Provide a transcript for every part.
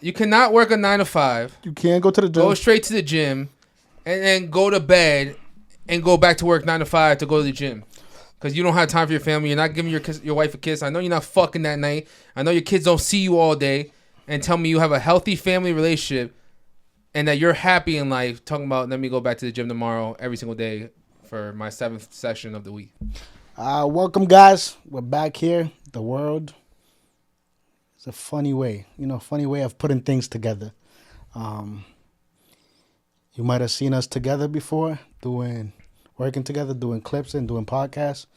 You cannot work a 9 to 5. You can't go to the gym. Go straight to the gym, and then go to bed, and go back to work 9 to 5 to go to the gym. Because you don't have time for your family. You're not giving your wife a kiss. I know you're not fucking that night. I know your kids don't see you all day. And tell me you have a healthy family relationship and that you're happy in life. Talking about, let me go back to the gym tomorrow every single day for my 7th session of the week. Welcome, guys. We're back here. The world is a funny way. Funny way of putting things together. You might have seen us together before working together, doing clips and doing podcasts.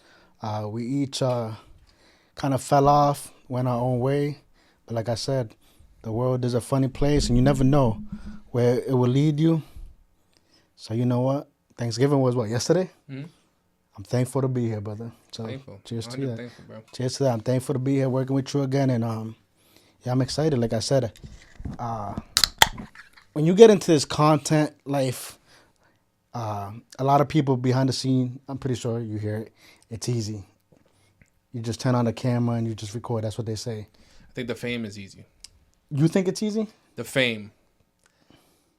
We each kind of fell off, went our own way. But like I said, the world is a funny place, and you never know where it will lead you. So you know what? Thanksgiving was yesterday? Mm-hmm. I'm thankful to be here, brother. So cheers to that. Thankful, bro. Cheers to that. I'm thankful to be here working with you again. And I'm excited. Like I said, when you get into this content life, a lot of people behind the scene, I'm pretty sure you hear it. It's easy. You just turn on the camera and you just record. That's what they say. I think the fame is easy. You think it's easy? The fame.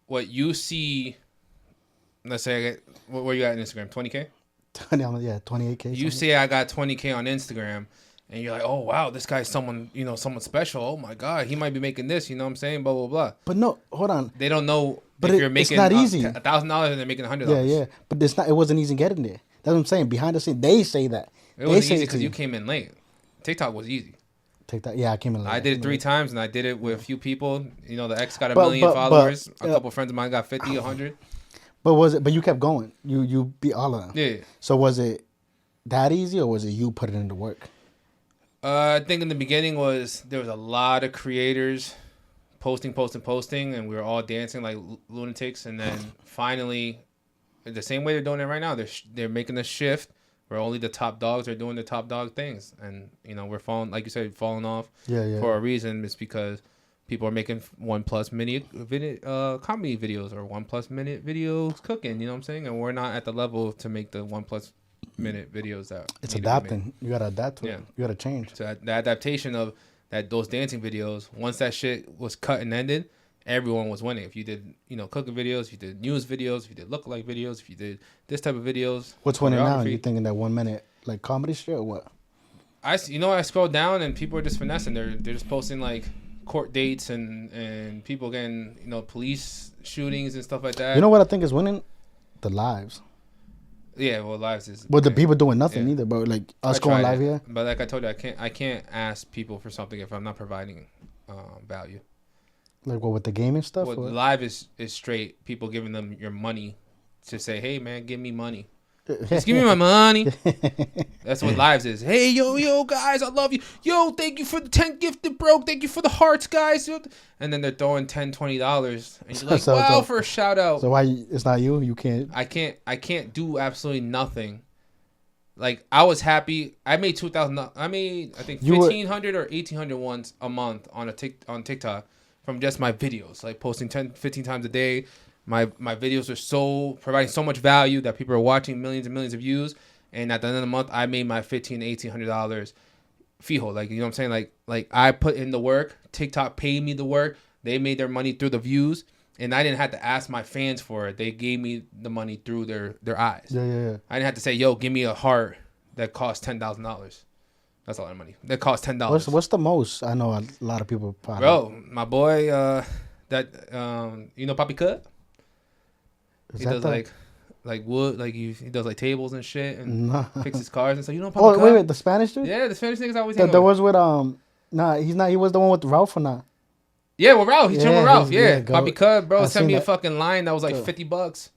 What you see, let's say, where you at on Instagram? 20K? 28K. You say I got 20K on Instagram, and you're like, oh, wow, this guy's someone special. Oh, my God, he might be making this, you know what I'm saying? Blah, blah, blah. But no, hold on. They don't know if you're making it's not easy. $1,000 and they're making $100. Yeah. But it wasn't easy getting there. That's what I'm saying. Behind the scenes, they say that. It wasn't easy because you came in late. TikTok was easy. TikTok, yeah, I came in late. I did it 3 times, and I did it with a few people. The ex got 1 million followers. A couple friends of mine got 50, 100. But you kept going. You beat all of them. Yeah. So was it that easy, or was it you putting in the work? I think in the beginning there was a lot of creators posting, and we were all dancing like lunatics. And then finally, the same way they're doing it right now, they're making a shift where only the top dogs are doing the top dog things. And, we're falling, like you said, falling off for a reason. It's because people are making 1+ minute comedy videos or 1+ minute videos cooking, you know what I'm saying? And we're not at the level to make the 1+ minute videos that it's adapting. You gotta adapt to it. You gotta change. So the adaptation of those dancing videos, once that shit was cut and ended, everyone was winning. If you did, cooking videos, if you did news videos, if you did lookalike videos, if you did this type of videos. What's winning now? You thinking that 1 minute like comedy shit or what? I scroll down and people are just finessing. They're just posting like court dates and people getting police shootings and stuff like that. You know what I think is winning? The lives. Yeah, well, lives is. But the people doing nothing either, bro. Like us going live here. But like I told you, I can't ask people for something if I'm not providing value. Like what, with the gaming stuff? Well, live is straight people giving them your money to say, hey man, give me money. Just give me my money. That's what lives is. Hey, yo, guys, I love you. Yo, thank you for the 10 gifted, bro. Thank you for the hearts, guys. And then they're throwing $10, $20. And you're like, wow, for a shout out. So why it's not you? You can't. I can't do absolutely nothing. Like, I was happy. I made $2,000. I think 1,500 or 1,800 once a month on TikTok from just my videos, like posting 10, 15 times a day. My videos are providing so much value that people are watching, millions and millions of views. And at the end of the month, I made my $1,500, $1,800 fijo. Like, you know what I'm saying? Like I put in the work. TikTok paid me the work. They made their money through the views. And I didn't have to ask my fans for it. They gave me the money through their eyes. Yeah. I didn't have to say, yo, give me a heart that costs $10,000. That's a lot of money. That costs $10. What's the most? I know a lot of people probably. Bro, my boy, Papi Cut? He does like wood, like he does like tables and shit and fixes cars and stuff. Papi Cut? Wait, the Spanish dude? Yeah, the Spanish niggas always hang There was with he's not. He was the one with Ralph or not? Yeah, with Ralph. He chilled with Ralph. Yeah, Papi Cut, bro, sent me a fucking line that was like $50.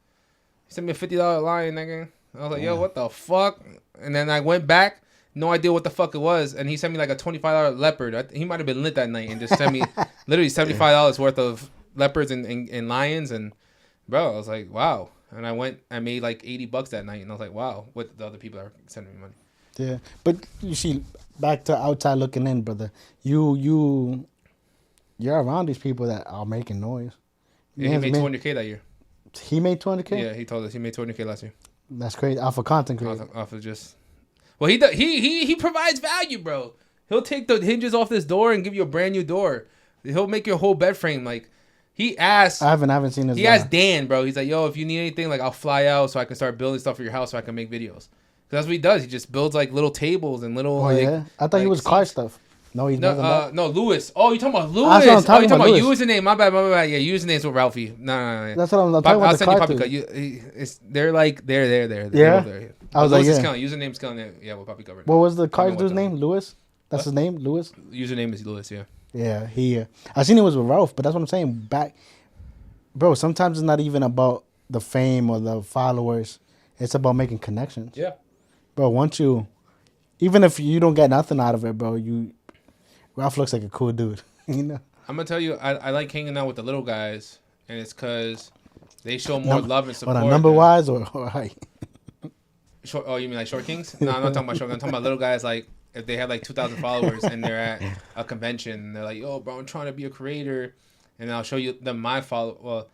He sent me a $50 line, nigga. I was like, yo, what the fuck? And then I went back, no idea what the fuck it was, and he sent me like a $25 leopard. He might have been lit that night and just sent me literally $75 worth of leopards and lions, and bro, I was like, wow. And I made like $80 that night, and I was like, wow, what the other people are sending me money. Yeah, but you see, back to outside looking in, brother. You're around these people that are making noise. Yeah, he made $200K that year. He made $200K? Yeah, he told us he made $200K last year. That's crazy. Off of content creator. Off of just. Well, he provides value, bro. He'll take the hinges off this door and give you a brand new door. He'll make your whole bed frame. Like he asked. I haven't seen this. He asked Dan, bro. He's like, yo, if you need anything, like I'll fly out so I can start building stuff for your house so I can make videos. Because that's what he does. He just builds like little tables and little. Oh yeah, I thought he was car stuff. No, he's not. No, Lewis. Oh, you talking about Lewis? That's what I'm talking about. Lewis. Username. My bad. Yeah, username's with Ralphie. No. That's what I'm talking about. I'll send you car Poppycut. They're like there. Yeah. I was Lewis like, is killing. Username's killing it. Yeah, with Poppycut. What was the car dude's name? Lewis. That's his name, Lewis. Username is Lewis. Yeah. Yeah, I seen it was with Ralph, but that's what I'm saying. Bro, sometimes it's not even about the fame or the followers. It's about making connections. Yeah. Bro, even if you don't get nothing out of it, bro, Ralph looks like a cool dude. You know? I'm going to tell you, I like hanging out with the little guys, and it's because they show more love and support. Number-wise or height? Oh, you mean like Short Kings? No, I'm not talking about Short Kings. I'm talking about little guys like, if they have like 2,000 followers and they're at a convention, and they're like, yo, bro, I'm trying to be a creator. And I'll show them my follow. Well,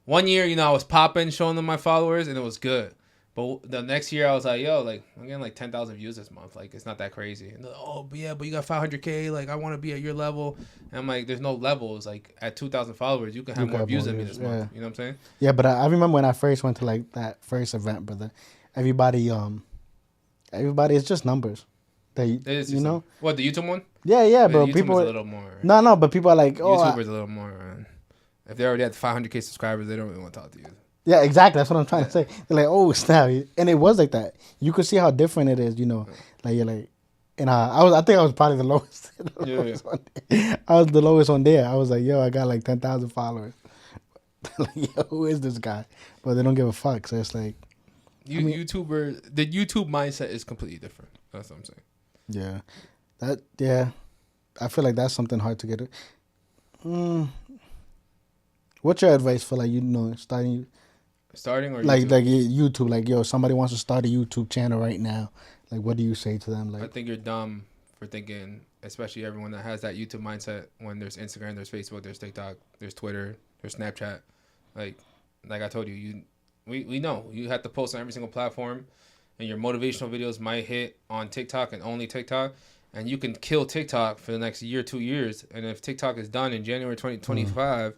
one year, I was popping, showing them my followers, and it was good. But the next year, I was like, yo, like, I'm getting like 10,000 views this month. Like, it's not that crazy. And they're like, oh, but you got 500K. Like, I want to be at your level. And I'm like, there's no levels. Like, at 2,000 followers, you can have more views than me this month. You know what I'm saying? Yeah, but I remember when I first went to like that first event, brother. Everybody, it's just numbers. You know what, the YouTube one? Yeah, bro. YouTube people is a little more. No, but people are like, oh, YouTuber's a little more. If they already had 500K subscribers, they don't really want to talk to you. Yeah, exactly. That's what I'm trying to say. They're like, oh snap, and it was like that. You could see how different it is. Like you're like, and I think I was probably the lowest. I was the lowest one there. I was like, yo, I got like 10,000 followers. Like, yo, who is this guy? But they don't give a fuck. So it's like, the YouTube mindset is completely different. That's what I'm saying. Yeah, I feel like that's something hard to get. What's your advice for starting or like YouTube? Like, yo, somebody wants to start a YouTube channel right now. Like, what do you say to them? Like, I think you're dumb for thinking, especially everyone that has that YouTube mindset. When there's Instagram, there's Facebook, there's TikTok, there's Twitter, there's Snapchat. Like I told you, we know you have to post on every single platform. And your motivational videos might hit on TikTok and only TikTok. And you can kill TikTok for the next year, 2 years. And if TikTok is done in January 2025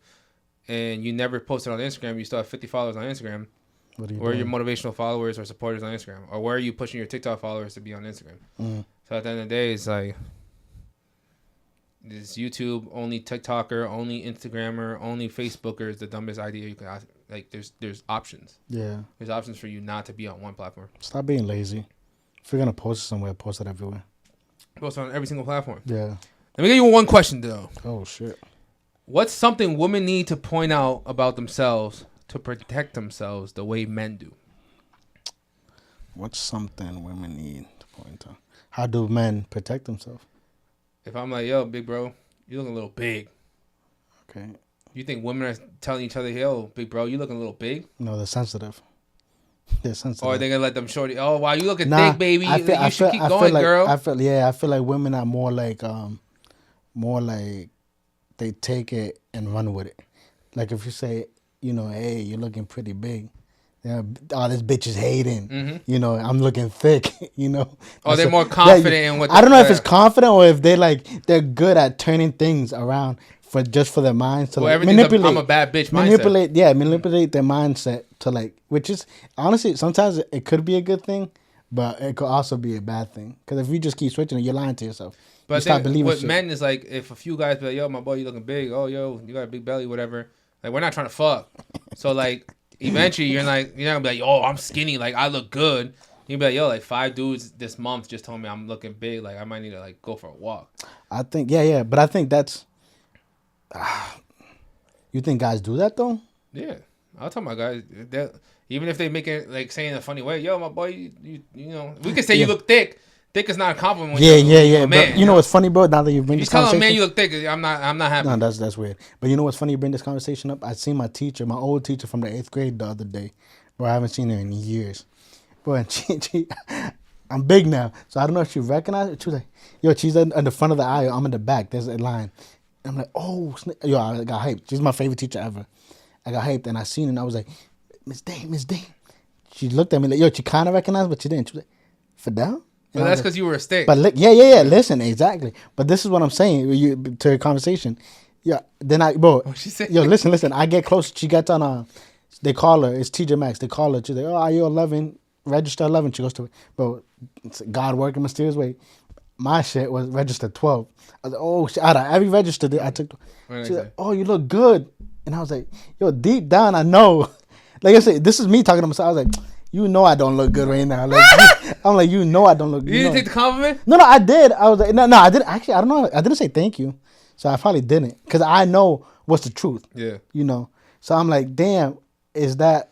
and you never posted on Instagram, you still have 50 followers on Instagram. Where are your motivational followers or supporters on Instagram? Or where are you pushing your TikTok followers to be on Instagram? So at the end of the day, it's like, this YouTube, only TikToker, only Instagrammer, only Facebooker is the dumbest idea you can ask. Like, there's options. Yeah. There's options for you not to be on one platform. Stop being lazy. If you're going to post it somewhere, post it everywhere. Post on every single platform. Yeah. Let me give you one question, though. Oh, shit. What's something women need to point out about themselves to protect themselves the way men do? What's something women need to point out? How do men protect themselves? If I'm like, yo, big bro, you looking a little big. Okay. You think women are telling each other, yo, big bro, you looking a little big? No, they're sensitive. They're sensitive. Or are they going to let them shorty, oh, wow, you looking thick, baby. You should keep going, like, girl. I feel like women are more like they take it and run with it. Like if you say, hey, you're looking pretty big. Yeah, oh, this bitch is hating. Mm-hmm. I'm looking thick. Oh, they're more confident in what. I don't know if it's confident or if they're good at turning things around for their minds to manipulate. I'm a bad bitch mindset. Manipulate their mindset to which is honestly sometimes it could be a good thing, but it could also be a bad thing because if you just keep switching it, you're lying to yourself. But you stop believing what shit. Men is like, if a few guys be like, yo, my boy, you looking big. Oh, yo, you got a big belly, whatever. Like we're not trying to fuck. So like. Eventually, you're not gonna be like, oh, I'm skinny, like I look good. You be like, yo, like 5 dudes this month just told me I'm looking big, like I might need to like go for a walk. I think, yeah, but I think that's. You think guys do that though? Yeah, I'll tell my guys. Even if they make it like saying in a funny way, yo, my boy, you know, we could say you look thick. Thick is not a compliment. Yeah. But you know what's funny, bro? Now that you bring this conversation, tell a man you look thick, I'm not happy. No, that's weird. But you know what's funny? You bring this conversation up. I seen my teacher, my old teacher from the 8th grade, the other day. Bro, I haven't seen her in years. Bro, and she I'm big now, so I don't know if she recognized it. She was like, "Yo, she's in the front of the aisle. I'm in the back. There's a line." And I'm like, "Oh, yo!" I got hyped. She's my favorite teacher ever. I got hyped, and I seen her, and I was like, Miss Dane." She looked at me like, "Yo," she kind of recognized, but she didn't. She was like, "Fidel." But that's because you were a stick. But yeah. Listen, exactly. But this is what I'm saying to your conversation. Yeah. Then bro. What she say? Yo, listen. I get close. She gets on they call her. It's TJ Maxx. They call her. She's like, oh, are you 11? Register 11. She goes to, bro, it's God working mysterious way. My shit was registered 12. I was like, oh, shit. Out of every register that I took. She's like, oh, you look good. And I was like, yo, deep down, I know. Like I said, this is me talking to myself. I was like, you know I don't look good right now. Like, I'm like, you know I don't look good. You didn't take the compliment? No, I did. I was like, no, I didn't. Actually, I don't know. I didn't say thank you. So I probably didn't. Because I know what's the truth. Yeah. You know. So I'm like, damn, is that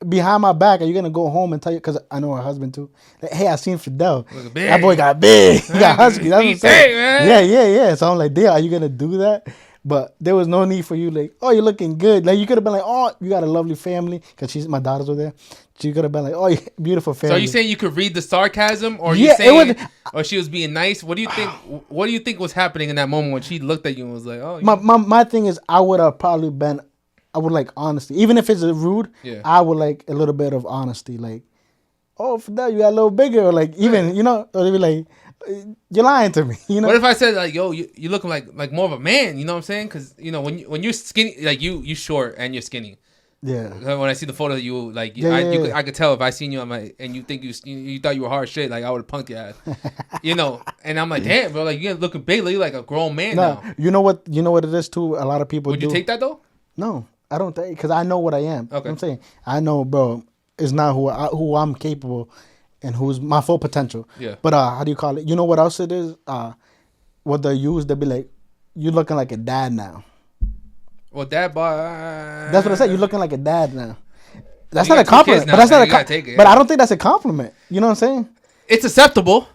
behind my back? Are you going to go home and tell you? Because I know her husband too. Like, hey, I seen Fidel. That boy got big. He got husky. That's what I'm saying. Man. Yeah. So I'm like, damn, are you going to do that? But there was no need for you, like, oh, you're looking good. Like, you could have been like, oh, you got a lovely family. Because my daughters were there. She could have been like, oh, beautiful family. So are you saying you could read the sarcasm? Or you saying, or she was being nice? What do you think? What do you think was happening in that moment when she looked at you and was like, oh? My thing is, I would have probably been, I would like honesty. Even if it's rude, I would like a little bit of honesty. Like, oh, Fidel, you got a little bigger. Or like, even, you know, or they'd be like, you're lying to me, you know. What if I said like, yo, you looking like more of a man, you know what I'm saying? Because you know when you're skinny, like you short and you're skinny. Yeah. When I see the photo of you, like I could tell if I seen you on my and you think you thought you were hard shit, like I would have punked your ass, you know. And I'm like, damn, bro, like you're looking big, like, you're like a grown man now. You know what it is too. A lot of people. Would you take that though? No, I don't think because I know what I am. Okay. I'm saying I know, bro. It's not who I'm capable. And who's my full potential. Yeah. But how do you call it? You know what else it is? What they use, they'll be like, you looking like a dad now. Well, dad, boy. That's what I said. You looking like a dad now. That's not a compliment. But that's not a compliment. But I don't think that's a compliment. You know what I'm saying? It's acceptable.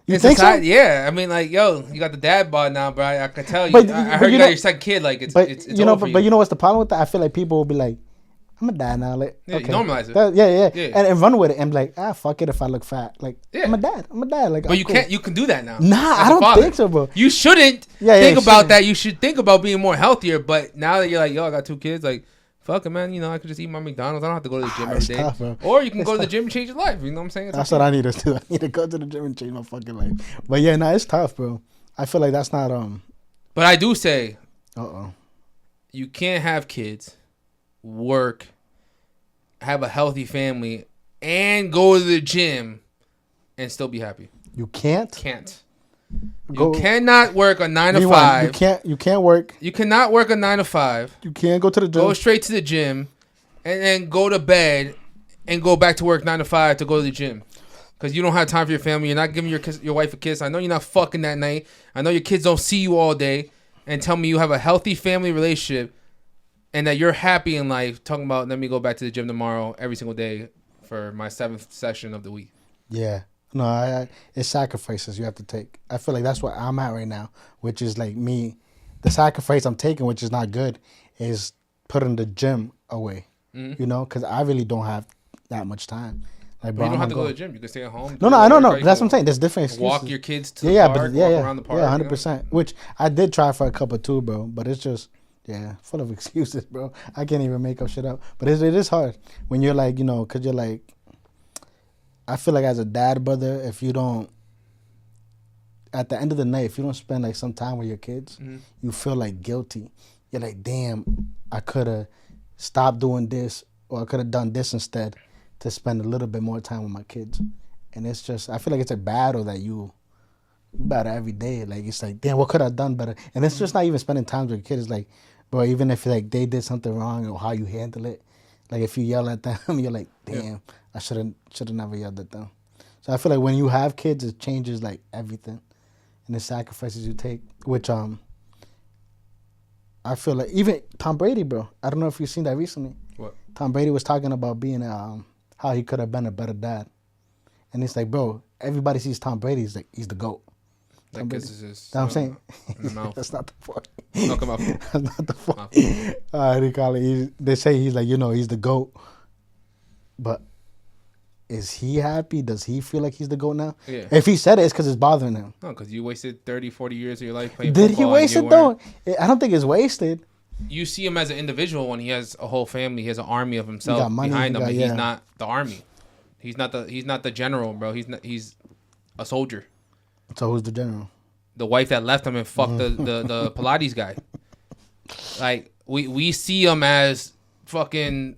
You think so? Yeah. I mean, like, yo, you got the dad bod now, bro. I can tell you. But, I heard you got your second kid. Like, it's you know, but you know what's the problem with that? I feel like people will be like, I'm a dad now. Like, okay. You normalize it. Yeah. And run with it and be like, fuck it if I look fat. Like, I'm a dad. Like, but you can't. You can do that now. Nah, I don't think so, bro. You shouldn't think about that. You should think about being more healthier. But now that you're like, yo, I got 2 kids. Like, fuck it, man. You know, I could just eat my McDonald's. I don't have to go to the gym every day. Tough, bro. Or you can go to the gym and change your life. You know what I'm saying? That's what I need to do. I need to go to the gym and change my fucking life. But yeah, it's tough, bro. I feel like that's not But I do say, you can't have kids, work, have a healthy family, and go to the gym and still be happy. You can't? You cannot work a 9 to 5. You can't work. You cannot work a 9 to 5. You can't go to the gym. Go straight to the gym and then go to bed and go back to work 9 to 5 to go to the gym. Because you don't have time for your family. You're not giving your wife a kiss. I know you're not fucking that night. I know your kids don't see you all day. And tell me you have a healthy family relationship and that you're happy in life, talking about, let me go back to the gym tomorrow every single day for my 7th session of the week. Yeah. No, it's sacrifices you have to take. I feel like that's where I'm at right now, which is like me. The sacrifice I'm taking, which is not good, is putting the gym away. Mm-hmm. You know, because I really don't have that much time. Like, bro, you don't have to go to the gym. You can stay at home. No, I don't know. That's what I'm saying. There's different excuses. Walk your kids to the park, walk around the park. Yeah, 100%. Which I did try for a couple too, bro. But it's just... yeah, full of excuses, bro. I can't even make up shit up. But it is hard when you're like, you know, because you're like, I feel like as a dad, brother, if you don't, at the end of the night, if you don't spend like some time with your kids, you feel like guilty. You're like, damn, I could have stopped doing this or I could have done this instead to spend a little bit more time with my kids. And it's just, I feel like it's a battle that you battle every day. Like, it's like, damn, what could I have done better? And it's just not even spending time with your kids. It's like, bro, even if like they did something wrong or how you handle it, like if you yell at them, you're like, damn, I should have never yelled at them. So I feel like when you have kids, it changes like everything, and the sacrifices you take. Which I feel like even Tom Brady, bro. I don't know if you've seen that recently. What? Tom Brady was talking about being how he could have been a better dad, and it's like, bro, everybody sees Tom Brady. He's like, he's the GOAT. That kisses his I'm saying. In the mouth. That's not the point. No, come on. That's not the point. They call it. They say he's like, you know, he's the GOAT. But is he happy? Does he feel like he's the GOAT now? Yeah. If he said it, it's because it's bothering him. No, because you wasted 30, 40 years of your life playing football. Did he waste it, though? I don't think it's wasted. You see him as an individual when he has a whole family. He has an army of himself behind him. He's not the army. He's not the general, bro. He's a soldier. So who's the general? The wife that left him and fucked the Pilates guy. Like we see him as fucking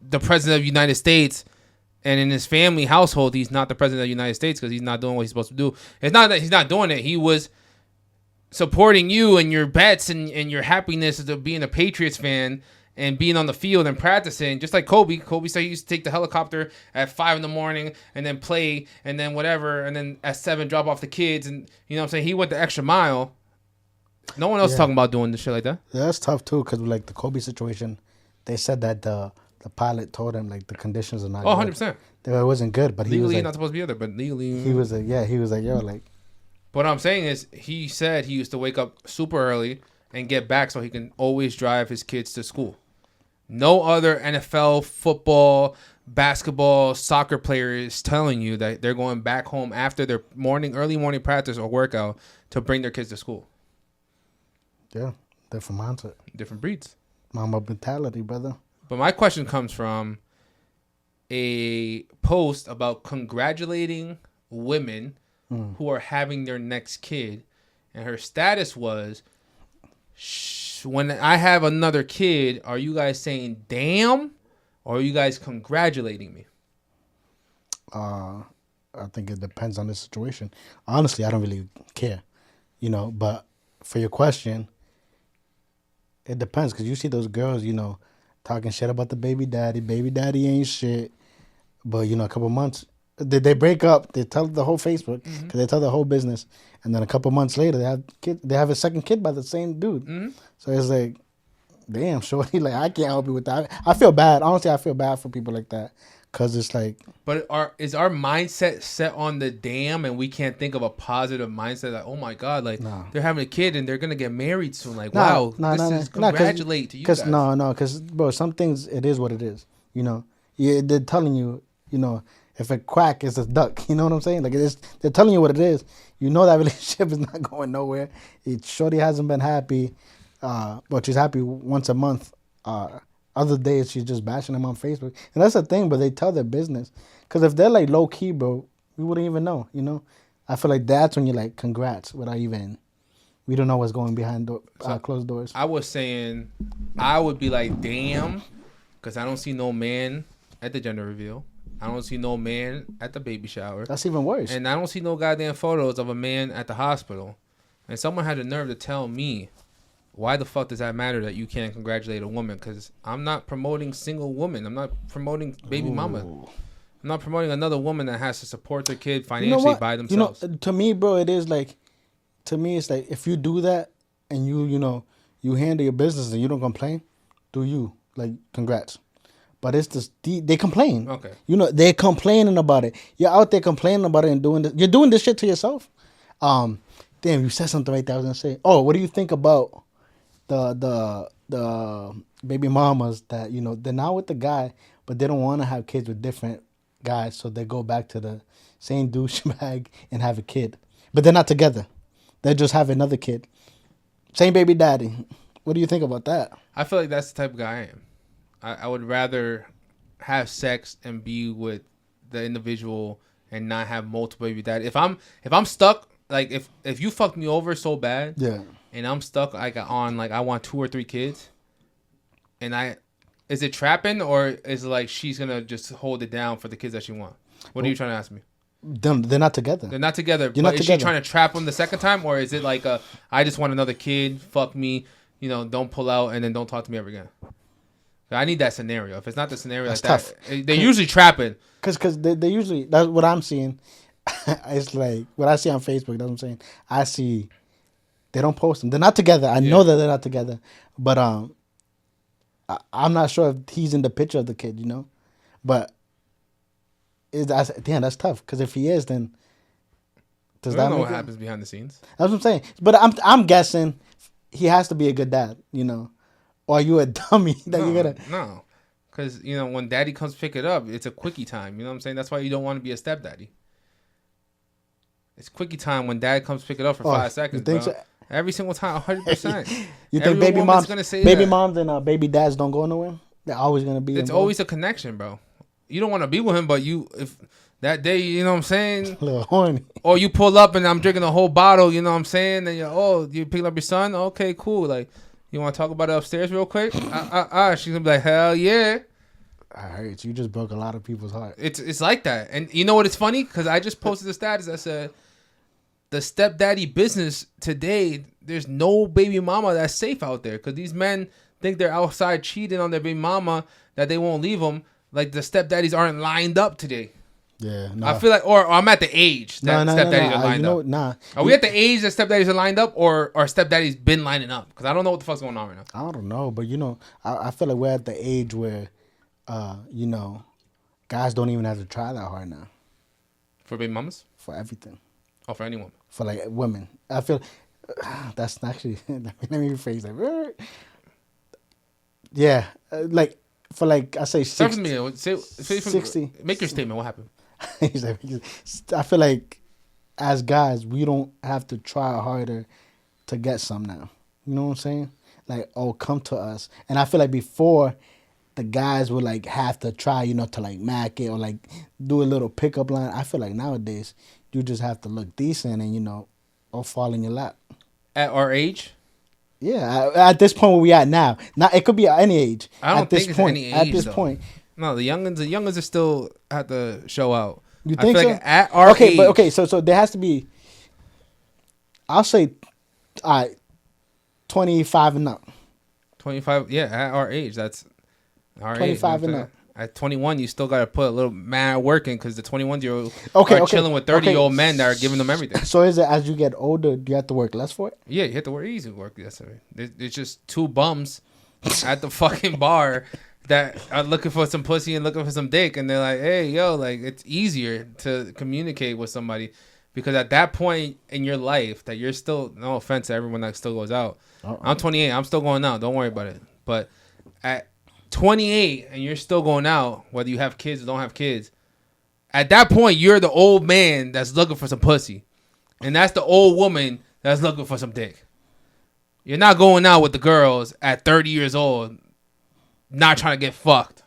the president of the United States, and in his family household, he's not the president of the United States because he's not doing what he's supposed to do. It's not that he's not doing it. He was supporting you and your bets and your happiness of being a Patriots fan and being on the field and practicing, just like Kobe. Kobe said he used to take the helicopter at 5 a.m. and then play and then whatever, and then at 7 drop off the kids, and you know what I'm saying, he went the extra mile. No one else talking about doing this shit like that. Yeah, that's tough too, because like the Kobe situation, they said that the pilot told him like the conditions are not. 100%. It wasn't good, but legally he was like, not supposed to be there, but legally he was like, yo, like. What I'm saying is, he said he used to wake up super early and get back so he can always drive his kids to school. No other NFL, football, basketball, soccer player is telling you that they're going back home after their early morning practice or workout to bring their kids to school. Yeah, different mindset. Different breeds. Mama mentality, brother. But my question comes from a post about congratulating women who are having their next kid. And her status was, when I have another kid, are you guys saying damn, or are you guys congratulating me? I think it depends on the situation. Honestly, I don't really care, but for your question, it depends, because you see those girls, talking shit about the baby daddy. Baby daddy ain't shit. But, a couple months, they break up. They tell the whole Facebook, because they tell the whole business. And then a couple months later, they have a second kid by the same dude. Mm-hmm. So it's like, damn, shorty, like, I can't help you with that. I feel bad. Honestly, I feel bad for people like that, because it's like. But is our mindset set on the damn, and we can't think of a positive mindset like, oh my God, like they're having a kid and they're going to get married soon. Like, wow, this is congratulate to you guys. Because, bro, some things, it is what it is. They're telling you, if a quack is a duck, you know what I'm saying? Like, they're telling you what it is. That relationship is not going nowhere. Shorty hasn't been happy, but she's happy once a month. Other days, she's just bashing him on Facebook. And that's the thing, but they tell their business. Because if they're, like, low-key, bro, we wouldn't even know, I feel like that's when you're like, congrats, we don't know what's going behind closed doors. I was saying, I would be like, damn, because I don't see no man at the gender reveal. I don't see no man at the baby shower. That's even worse. And I don't see no goddamn photos of a man at the hospital. And someone had the nerve to tell me, why the fuck does that matter that you can't congratulate a woman? Because I'm not promoting single women. I'm not promoting baby mama. I'm not promoting another woman that has to support their kid financially by themselves. To me, bro, it's like, if you do that and you handle your business and you don't complain, do you? Like, congrats. But it's just, they complain. Okay. They're complaining about it. You're out there complaining about it and doing this. You're doing this shit to yourself. Damn, you said something right there I was going to say. Oh, what do you think about the baby mamas that, they're not with the guy, but they don't want to have kids with different guys, so they go back to the same douchebag and have a kid. But they're not together. They just have another kid. Same baby daddy. What do you think about that? I feel like that's the type of guy I am. I would rather have sex and be with the individual and not have multiple baby daddy. If I'm stuck, like if you fucked me over so bad, and I'm stuck like I want 2 or 3 kids, and is it trapping, or is it like she's gonna just hold it down for the kids that she wants? What are you trying to ask me? They're not together. They're not together. You're not together. She trying to trap them the second time, or is it like I just want another kid, fuck me, don't pull out and then don't talk to me ever again? I need that scenario. If it's not the scenario, that's like tough. They're usually trapping. Because they usually, that's what I'm seeing. It's like, what I see on Facebook, that's what I'm saying. I see, they don't post them. They're not together. I know that they're not together. But I'm not sure if he's in the picture of the kid, But, that's tough. Because if he is, then does that know what happens behind the scenes? That's what I'm saying. But I'm guessing he has to be a good dad, Or are you a dummy that you're gonna? No, because when daddy comes pick it up, it's a quickie time. You know what I'm saying? That's why you don't want to be a stepdaddy. It's quickie time when dad comes pick it up for 5 seconds, bro. So? Every single time, 100%. You think baby moms and baby dads don't go nowhere? They're always gonna be. It's always a connection, bro. You don't want to be with him, but if that day, you know what I'm saying? A little horny. Or you pull up and I'm drinking a whole bottle, you know what I'm saying? And you picking up your son? Okay, cool. Like. You want to talk about it upstairs real quick? She's gonna be like, hell yeah. I heard you just broke a lot of people's heart. It's like that, and you know what? It's funny because I just posted the status that said the stepdaddy business today. There's no baby mama that's safe out there because these men think they're outside cheating on their baby mama that they won't leave them. Like the stepdaddies aren't lined up today. Yeah, I feel like, or I'm at the age that stepdaddies are lined up. Are we at the age that stepdaddies are lined up, or are stepdaddies been lining up? Because I don't know what the fuck's going on right now. I don't know, but I feel like we're at the age where, guys don't even have to try that hard now. For baby mamas? For everything. Oh, for any woman. For like women, I feel that's actually. Let me rephrase that. Yeah, like for like I say 60. Say 60. Make your statement. What happened? I feel like as guys, we don't have to try harder to get some now. You know what I'm saying? Like, oh, come to us. And I feel like before, the guys would like have to try, to like mac it or like do a little pickup line. I feel like nowadays you just have to look decent and or fall in your lap. At our age? Yeah, at this point where we at now. Not it could be at any age. I don't think it's any age. At this point. No, the youngins are still have to show out. You think so? Like at our age. So there has to be. I'll say, 25 and up. 25, yeah, at our age, that's our 25 age. and up. At 21, you still got to put a little mad work in because the 21-year-old are chilling with 30-year-old men that are giving them everything. So is it as you get older, do you have to work less for it? Yeah, you have to work easy work. Yes, there's just two bums at the fucking bar that are looking for some pussy and looking for some dick, and they're like, hey, yo, like, it's easier to communicate with somebody because at that point in your life that you're still, no offense to everyone that still goes out. I'm 28. I'm still going out. Don't worry about it. But at 28 and you're still going out, whether you have kids or don't have kids, at that point, you're the old man that's looking for some pussy. And that's the old woman that's looking for some dick. You're not going out with the girls at 30 years old not trying to get fucked.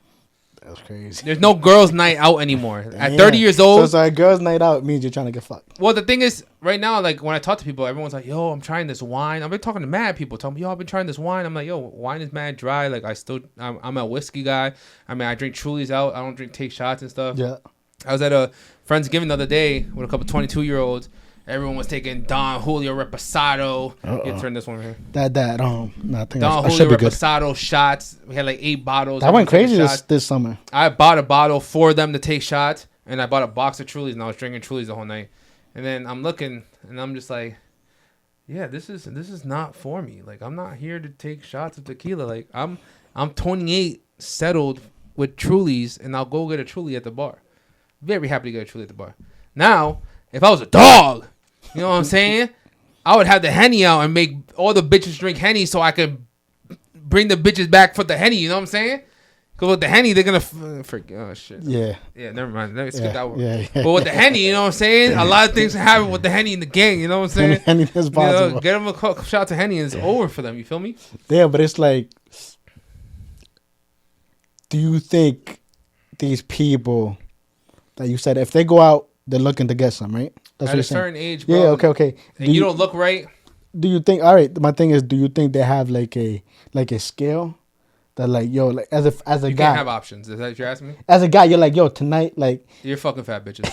That's crazy. There's no girls' night out anymore. At 30 years old. So girls' night out means you're trying to get fucked. Well, the thing is, right now, like when I talk to people, everyone's like, yo, I'm trying this wine. I've been talking to mad people. Telling me, yo, I've been trying this wine. I'm like, yo, wine is mad dry. Like, I'm a whiskey guy. I mean, I drink Truly's out. I don't take shots and stuff. Yeah. I was at a Friendsgiving the other day with a couple 22-year-olds. Everyone was taking Don Julio Reposado. You turn this one here. I think Don Julio Reposado shots. We had like 8 bottles. That went crazy this summer. I bought a bottle for them to take shots, and I bought a box of Trulies, and I was drinking Trulies the whole night. And then I'm looking, and I'm just like, yeah, this is not for me. Like, I'm not here to take shots of tequila. Like, I'm 28, settled with Trulies, and I'll go get a Truly at the bar. Very happy to get a Truly at the bar. Now, if I was a dog, you know what I'm saying? I would have the Henny out and make all the bitches drink Henny so I could bring the bitches back for the Henny. You know what I'm saying? Because with the Henny, they're going to forget. Oh, shit. Yeah. Yeah, never mind. Let's skip that one. Yeah. But with the Henny, you know what I'm saying? A lot of things happen with the Henny in the gang. You know what I'm saying? Henny is possible. Get them a shot to Henny and it's over for them. You feel me? Yeah, but it's like, do you think these people that you said, if they go out, they're looking to get some, right? That's at what a certain age, bro. Yeah, okay. And you don't look right. Do you think? All right, my thing is, do you think they have like a scale that like, yo, like as a guy, you can't have options. Is that what you're asking me? As a guy, you're like, yo, tonight, like you're fucking fat bitches.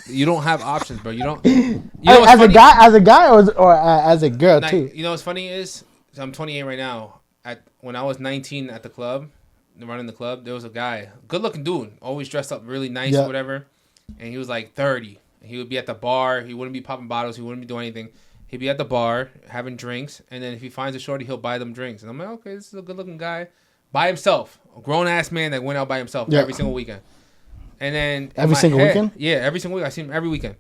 You don't have options, bro. You don't. As a guy, or as a girl too. You know what's funny is I'm 28 right now. When I was 19 at the club, running the club, there was a guy, good looking dude, always dressed up really nice or whatever, and he was like 30. He would be at the bar. He wouldn't be popping bottles. He wouldn't be doing anything. He'd be at the bar having drinks, and then if he finds a shorty, he'll buy them drinks. And I'm like, okay, this is a good-looking guy by himself, a grown-ass man that went out by himself every single weekend. And then every single weekend? Yeah, every single week. I see him every weekend.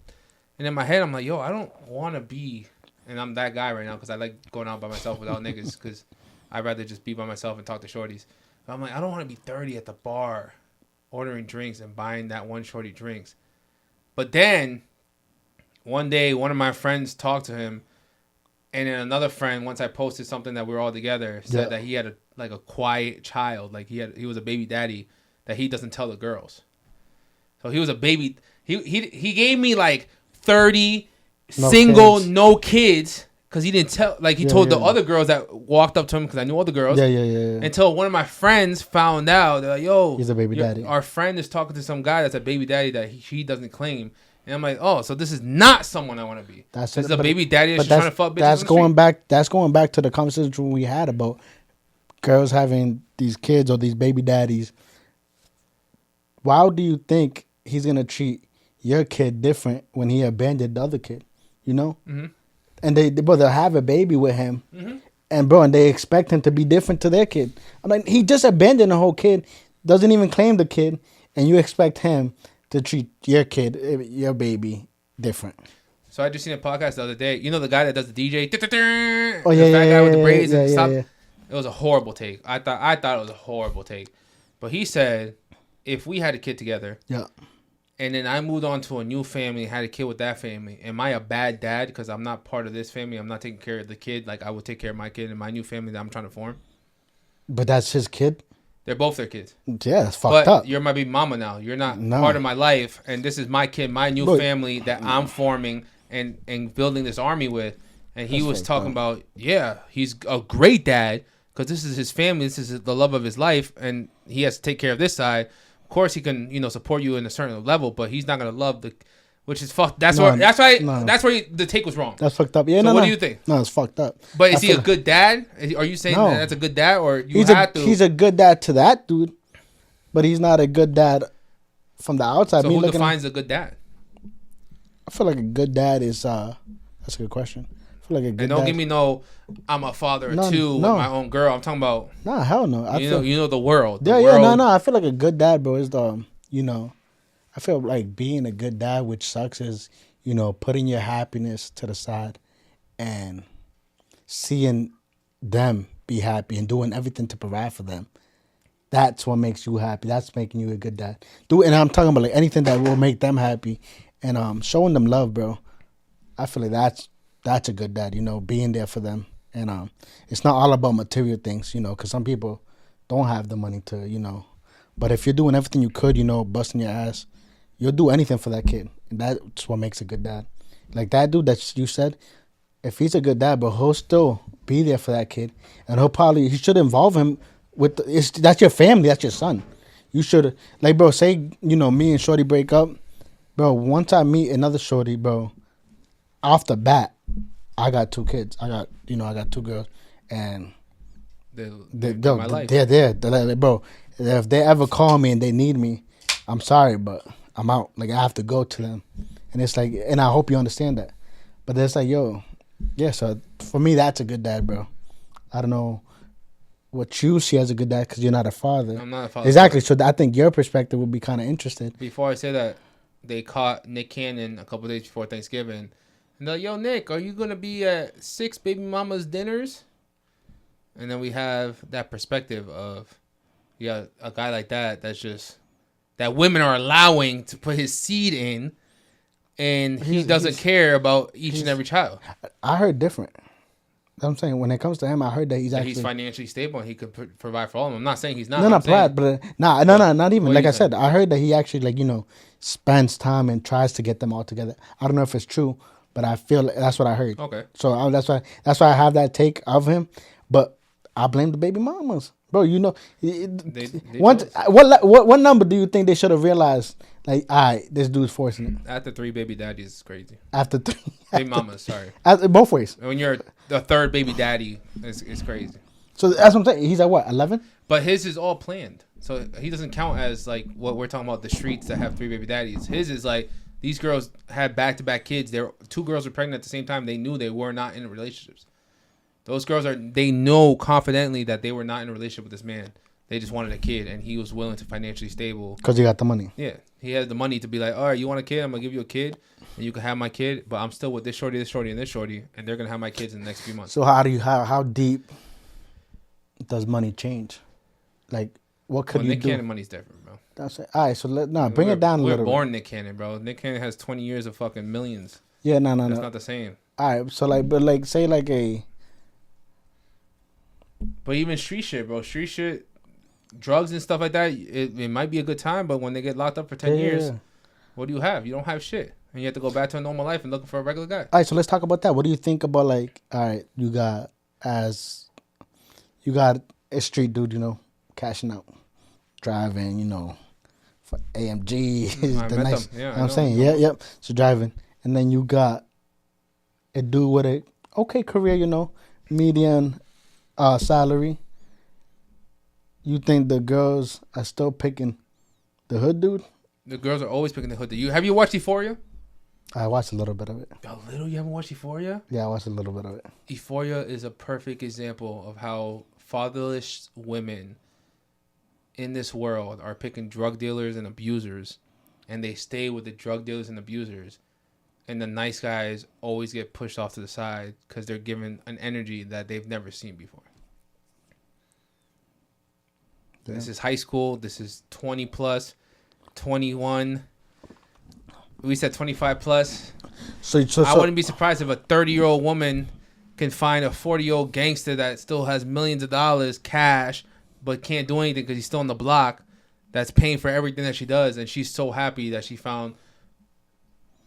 And in my head, I'm like, yo, I don't want to be, and I'm that guy right now because I like going out by myself without niggas because I'd rather just be by myself and talk to shorties. But I'm like, I don't want to be 30 at the bar ordering drinks and buying that one shorty drinks. But then, one day, one of my friends talked to him, and then another friend, once I posted something that we were all together, said that he had a quiet child, like he was a baby daddy that he doesn't tell the girls. So he was a baby. He gave me like 30 no kids because he didn't tell. Like he told the other girls that walked up to him because I knew all the girls. Yeah. Until one of my friends found out. They're like, "Yo, he's a baby daddy. Our friend is talking to some guy that's a baby daddy that he doesn't claim." And I'm like, "Oh, so this is not someone I want to be. This is a baby daddy that's trying to fuck bitches." That's going back. That's going back to the conversation we had about girls having these kids or these baby daddies. Why do you think he's gonna treat your kid different when he abandoned the other kid? You know, and they'll have a baby with him, and they expect him to be different to their kid. I'm like, he just abandoned the whole kid, doesn't even claim the kid, and you expect him to treat your kid, your baby, different. So I just seen a podcast the other day. You know the guy that does the DJ? Oh yeah, the fat guy with the braids and stuff. Yeah. It was a horrible take. I thought it was a horrible take. But he said, if we had a kid together, and then I moved on to a new family, had a kid with that family, am I a bad dad because I'm not part of this family? I'm not taking care of the kid like I would take care of my kid in my new family that I'm trying to form? But that's his kid? They're both their kids. Yeah, that's fucked up. You're my baby mama now. You're not part of my life, and this is my kid, my new family that I'm forming and building this army with. And he was talking about, he's a great dad because this is his family. This is the love of his life, and he has to take care of this side. Of course, he can, support you in a certain level, but he's not gonna love which is fucked. That's why the take was wrong. That's fucked up. Yeah, so what do you think? No, it's fucked up. But is he a good dad? Are you saying that that's a good dad, or he's a good dad to that dude, but he's not a good dad from the outside. So who defines a good dad? I feel like a good dad is. That's a good question. I feel like a good. And don't give me I'm a father of two with my own girl. I'm talking about. Nah, hell no. You know the world. No. I feel like a good dad, bro, is I feel like being a good dad, which sucks, is putting your happiness to the side and seeing them be happy and doing everything to provide for them. That's what makes you happy. That's making you a good dad. And I'm talking about like anything that will make them happy and showing them love, bro. I feel like that's a good dad. Being there for them. And it's not all about material things, because some people don't have the money to, But if you're doing everything you could, busting your ass, you'll do anything for that kid. And that's what makes a good dad. Like that dude that you said, if he's a good dad, but he'll still be there for that kid. And he should involve him with, that's your family, that's your son. You should, like, bro, say, me and Shorty break up. Bro, once I meet another Shorty, bro, off the bat, I got 2 kids. I got 2 girls. And they're there. They're like, bro, if they ever call me and they need me, I'm sorry, but I'm out. Like, I have to go to them. And it's like, and I hope you understand that. But it's like, so for me, that's a good dad, bro. I don't know what you see as a good dad because you're not a father. I'm not a father. Exactly. So I think your perspective would be kind of interesting. Before I say that, they caught Nick Cannon a couple days before Thanksgiving. And they're like, yo, Nick, are you going to be at 6 baby mama's dinners? And then we have that perspective of, a guy like that's just, that women are allowing to put his seed in, and he doesn't care about each and every child. I heard different. I'm saying when it comes to him, I heard that he's financially stable and he could provide for all of them. I'm not saying he's not. No, not even. Like I said, I heard that he actually spends time and tries to get them all together. I don't know if it's true, but I feel that's what I heard. Okay. So that's why I have that take of him, but I blame the baby mamas, bro. What number do you think they should have realized? Like, all right, this dude's forcing it. After 3 baby daddies is crazy. After 3 baby mamas, sorry. Both ways. When you're the 3rd baby daddy, it's crazy. So that's what I'm saying. He's at what, 11? But his is all planned, so he doesn't count as like what we're talking about, the streets that have 3 baby daddies. His is like these girls had back-to-back kids. 2 girls were pregnant at the same time. They knew they were not in relationships. Those girls they know confidently that they were not in a relationship with this man. They just wanted a kid, and he was willing to financially stable. Because he got the money. Yeah. He had the money to be like, all right, you want a kid? I'm going to give you a kid, and you can have my kid, but I'm still with this shorty, and this shorty, and they're going to have my kids in the next few months. So how deep does money change? Like, what could you Nick do? Cannon money's different, bro. That's it. All right, so bring it down a little bit. We're born Nick Cannon, bro. Nick Cannon has 20 years of fucking millions. Yeah, no. That's not the same. All right, so say a... But even street shit, bro. Street shit, drugs and stuff like that, it might be a good time, but when they get locked up for 10 years, what do you have? You don't have shit. and you have to go back to a normal life and looking for a regular guy. All right, so let's talk about that. What do you think about, like, all right, you got a street dude, cashing out, driving, for AMG. I met them. Yeah, I'm saying, yep. So driving, and then you got a dude with a okay career, median salary. You think the girls are still picking the hood dude? The girls are always picking the hood dude. Have you watched Euphoria? I watched a little bit of it. A little? You haven't watched Euphoria? Yeah, I watched a little bit of it. Euphoria is a perfect example of how fatherless women in this world are picking drug dealers and abusers, and they stay with the drug dealers and abusers, and the nice guys always get pushed off to the side because they're given an energy that they've never seen before. Yeah. This is high school. This is 20 plus, 21. We said 25 plus. So I wouldn't be surprised if a 30-year-old woman can find a 40-year-old gangster that still has millions of dollars cash but can't do anything because he's still on the block, that's paying for everything that she does, and she's so happy that she found.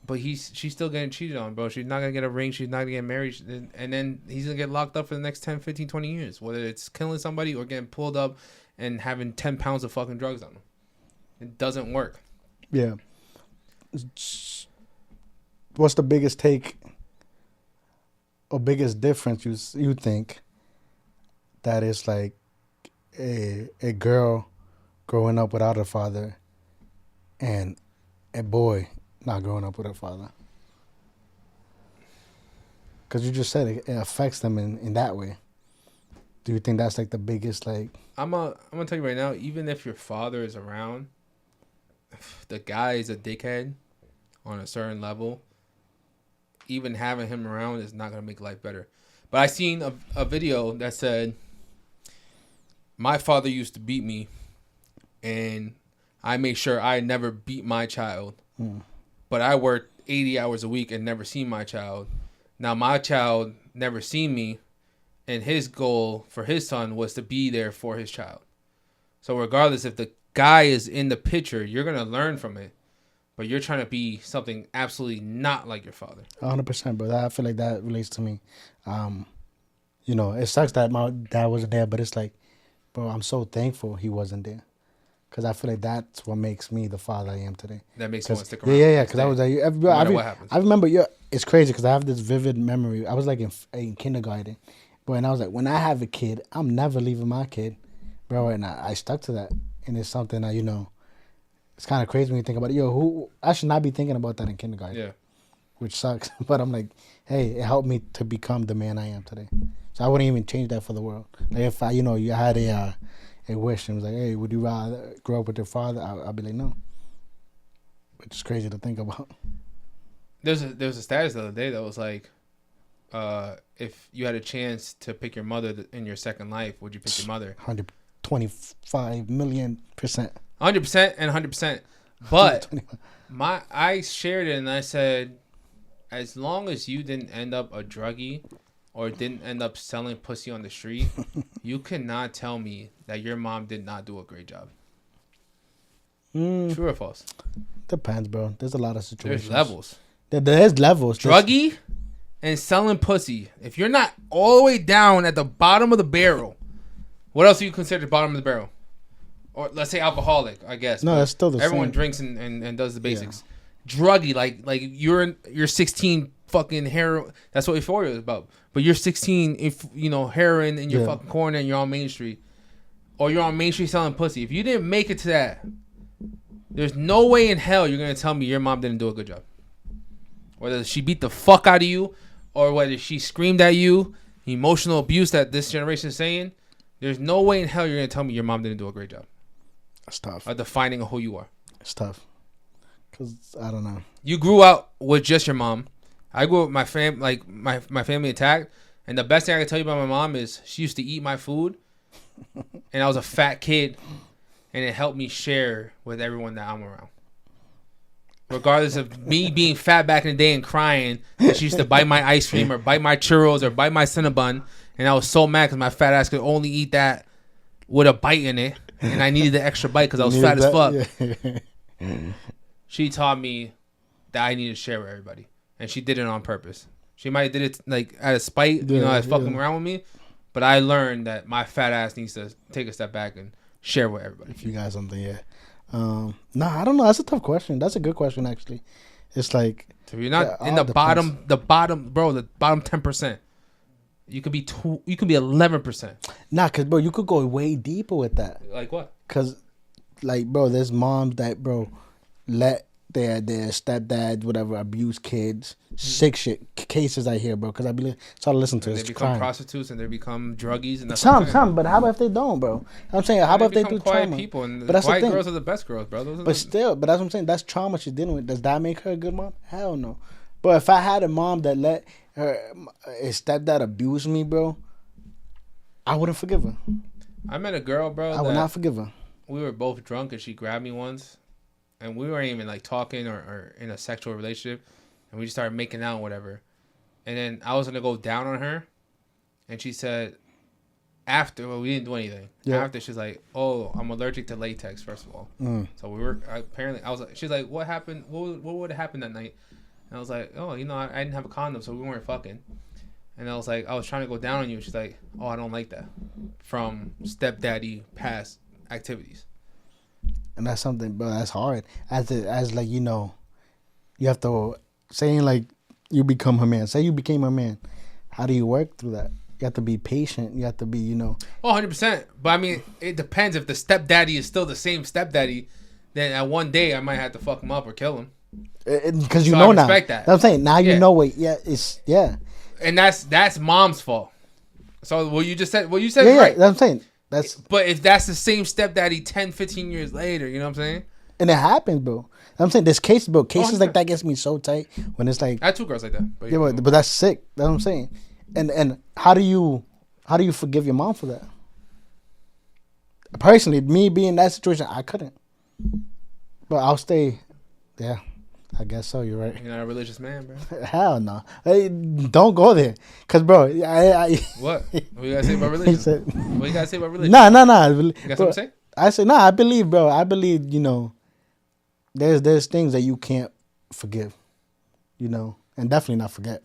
But she's still getting cheated on, bro. She's not going to get a ring. She's not going to get married. And then he's going to get locked up for the next 10, 15, 20 years, whether it's killing somebody or getting pulled up and having 10 pounds of fucking drugs on him. It doesn't work. Yeah. What's the biggest take or biggest difference you think that is like a girl growing up without a father and a boy not growing up with a father? Because you just said it affects them in that way. Do you think that's like the biggest, like... I'm gonna tell you right now, even if your father is around, if the guy is a dickhead on a certain level, even having him around is not gonna make life better. But I seen a video that said, my father used to beat me, and I made sure I never beat my child. But I worked 80 hours a week and never seen my child. Now my child never seen me, and his goal for his son was to be there for his child. So regardless if the guy is in the picture, you're going to learn from it. But you're trying to be something absolutely not like your father. 100%, bro. I feel like that relates to me. It sucks that my dad wasn't there, but it's like, bro, I'm so thankful he wasn't there. Because I feel like that's what makes me the father I am today. That makes me want to stick around. Yeah. Because I was like, no matter what happens. I remember, it's crazy because I have this vivid memory. I was like in kindergarten. But and I was like, when I have a kid, I'm never leaving my kid. Bro, and I stuck to that. And it's something that, it's kind of crazy when you think about it. I should not be thinking about that in kindergarten. Yeah. Which sucks. But I'm like, hey, it helped me to become the man I am today. So I wouldn't even change that for the world. Like if I, you had a wish and was like, hey, would you rather grow up with your father? I'd be like, no. Which is crazy to think about. There's a status the other day that was like, if you had a chance to pick your mother in your second life, would you pick your mother? 125 million %. 100% and 100%. But I shared it and I said, as long as you didn't end up a druggie or didn't end up selling pussy on the street, you cannot tell me that your mom did not do a great job. True or false? Depends, bro. There's a lot of situations. There's levels. There's levels. Druggie and selling pussy. If you're not all the way down at the bottom of the barrel, what else do you consider the bottom of the barrel? Or let's say alcoholic, I guess. No, that's still the same. Everyone drinks and does the basics. Yeah. Druggie, like you're 16 fucking heroin. That's what Euphoria is about. But you're 16, if heroin in your fucking corner and you're on Main Street, or you're on Main Street selling pussy. If you didn't make it to that, there's no way in hell you're gonna tell me your mom didn't do a good job. Whether she beat the fuck out of you, or whether she screamed at you, emotional abuse that this generation is saying, there's no way in hell you're gonna tell me your mom didn't do a great job. That's tough. Of defining who you are. It's tough. Cause I don't know. You grew up with just your mom. I grew up with my family intact, and the best thing I can tell you about my mom is she used to eat my food, and I was a fat kid, and it helped me share with everyone that I'm around. Regardless of me being fat back in the day and crying, and she used to bite my ice cream or bite my churros or bite my Cinnabon, and I was so mad because my fat ass could only eat that with a bite in it, and I needed the extra bite because I was fat as fuck. Yeah. She taught me that I need to share with everybody, and she did it on purpose. She might have did it like out of spite, as fucking around with me. But I learned that my fat ass needs to take a step back and share with everybody. If you got something, yeah. Nah, I don't know. That's a tough question. That's a good question, actually. It's like, so you're not in the bottom, bro. The bottom 10%. You could be 11%. Nah, cause bro, you could go way deeper with that. Like what? Cause, like, bro, there's moms that, bro, let their stepdad, whatever, abuse kids. Sick shit cases I hear, bro. Cause I started listening to and this. They become crime. Prostitutes and they become druggies and that's some. But how about if they don't, bro? I'm saying, how about if they do quiet trauma? people and but that's quiet the thing. girls are the best girls, bro. But that's what I'm saying. That's trauma she's dealing with. Does that make her a good mom? Hell no. But if I had a mom that let her stepdad abuse me, bro, I wouldn't forgive her. I met a girl, bro. I would not forgive her. We were both drunk and she grabbed me once, and we weren't even like talking or in a sexual relationship, and we just started making out, whatever. And then I was gonna go down on her, and she said, we didn't do anything. Yeah. After she's like, "Oh, I'm allergic to latex." First of all, so we were she's like, "What happened? What would have happened that night?" And I was like, "Oh, I didn't have a condom, so we weren't fucking." And I was like, "I was trying to go down on you." She's like, "Oh, I don't like that." From stepdaddy past activities. And that's something, bro. That's hard. As like you have to saying like you become her man. Say you became her man. How do you work through that? You have to be patient. You have to be, Oh, 100%. But I mean, it depends. If the stepdaddy is still the same stepdaddy, then at one day I might have to fuck him up or kill him. Because now. That. I'm saying now you know what. Yeah, And that's mom's fault. So what you said right. Yeah, I'm saying But if that's the same stepdaddy 10, 15 years later, you know what I'm saying? And it happens, bro. I'm saying there's cases, bro. Cases like that gets me so tight when it's like I had 2 girls like that. But but that's sick. That's what I'm saying. And how do you forgive your mom for that? Personally, me being in that situation, I couldn't. But I'll stay. Yeah, I guess so. You're right. You're not a religious man, bro. Hell no. Hey, don't go there, cause bro, What? What you gotta say about religion? What you gotta say about religion? Nah. You got something to say? I say I believe, bro. I believe there's things that you can't forgive, and definitely not forget.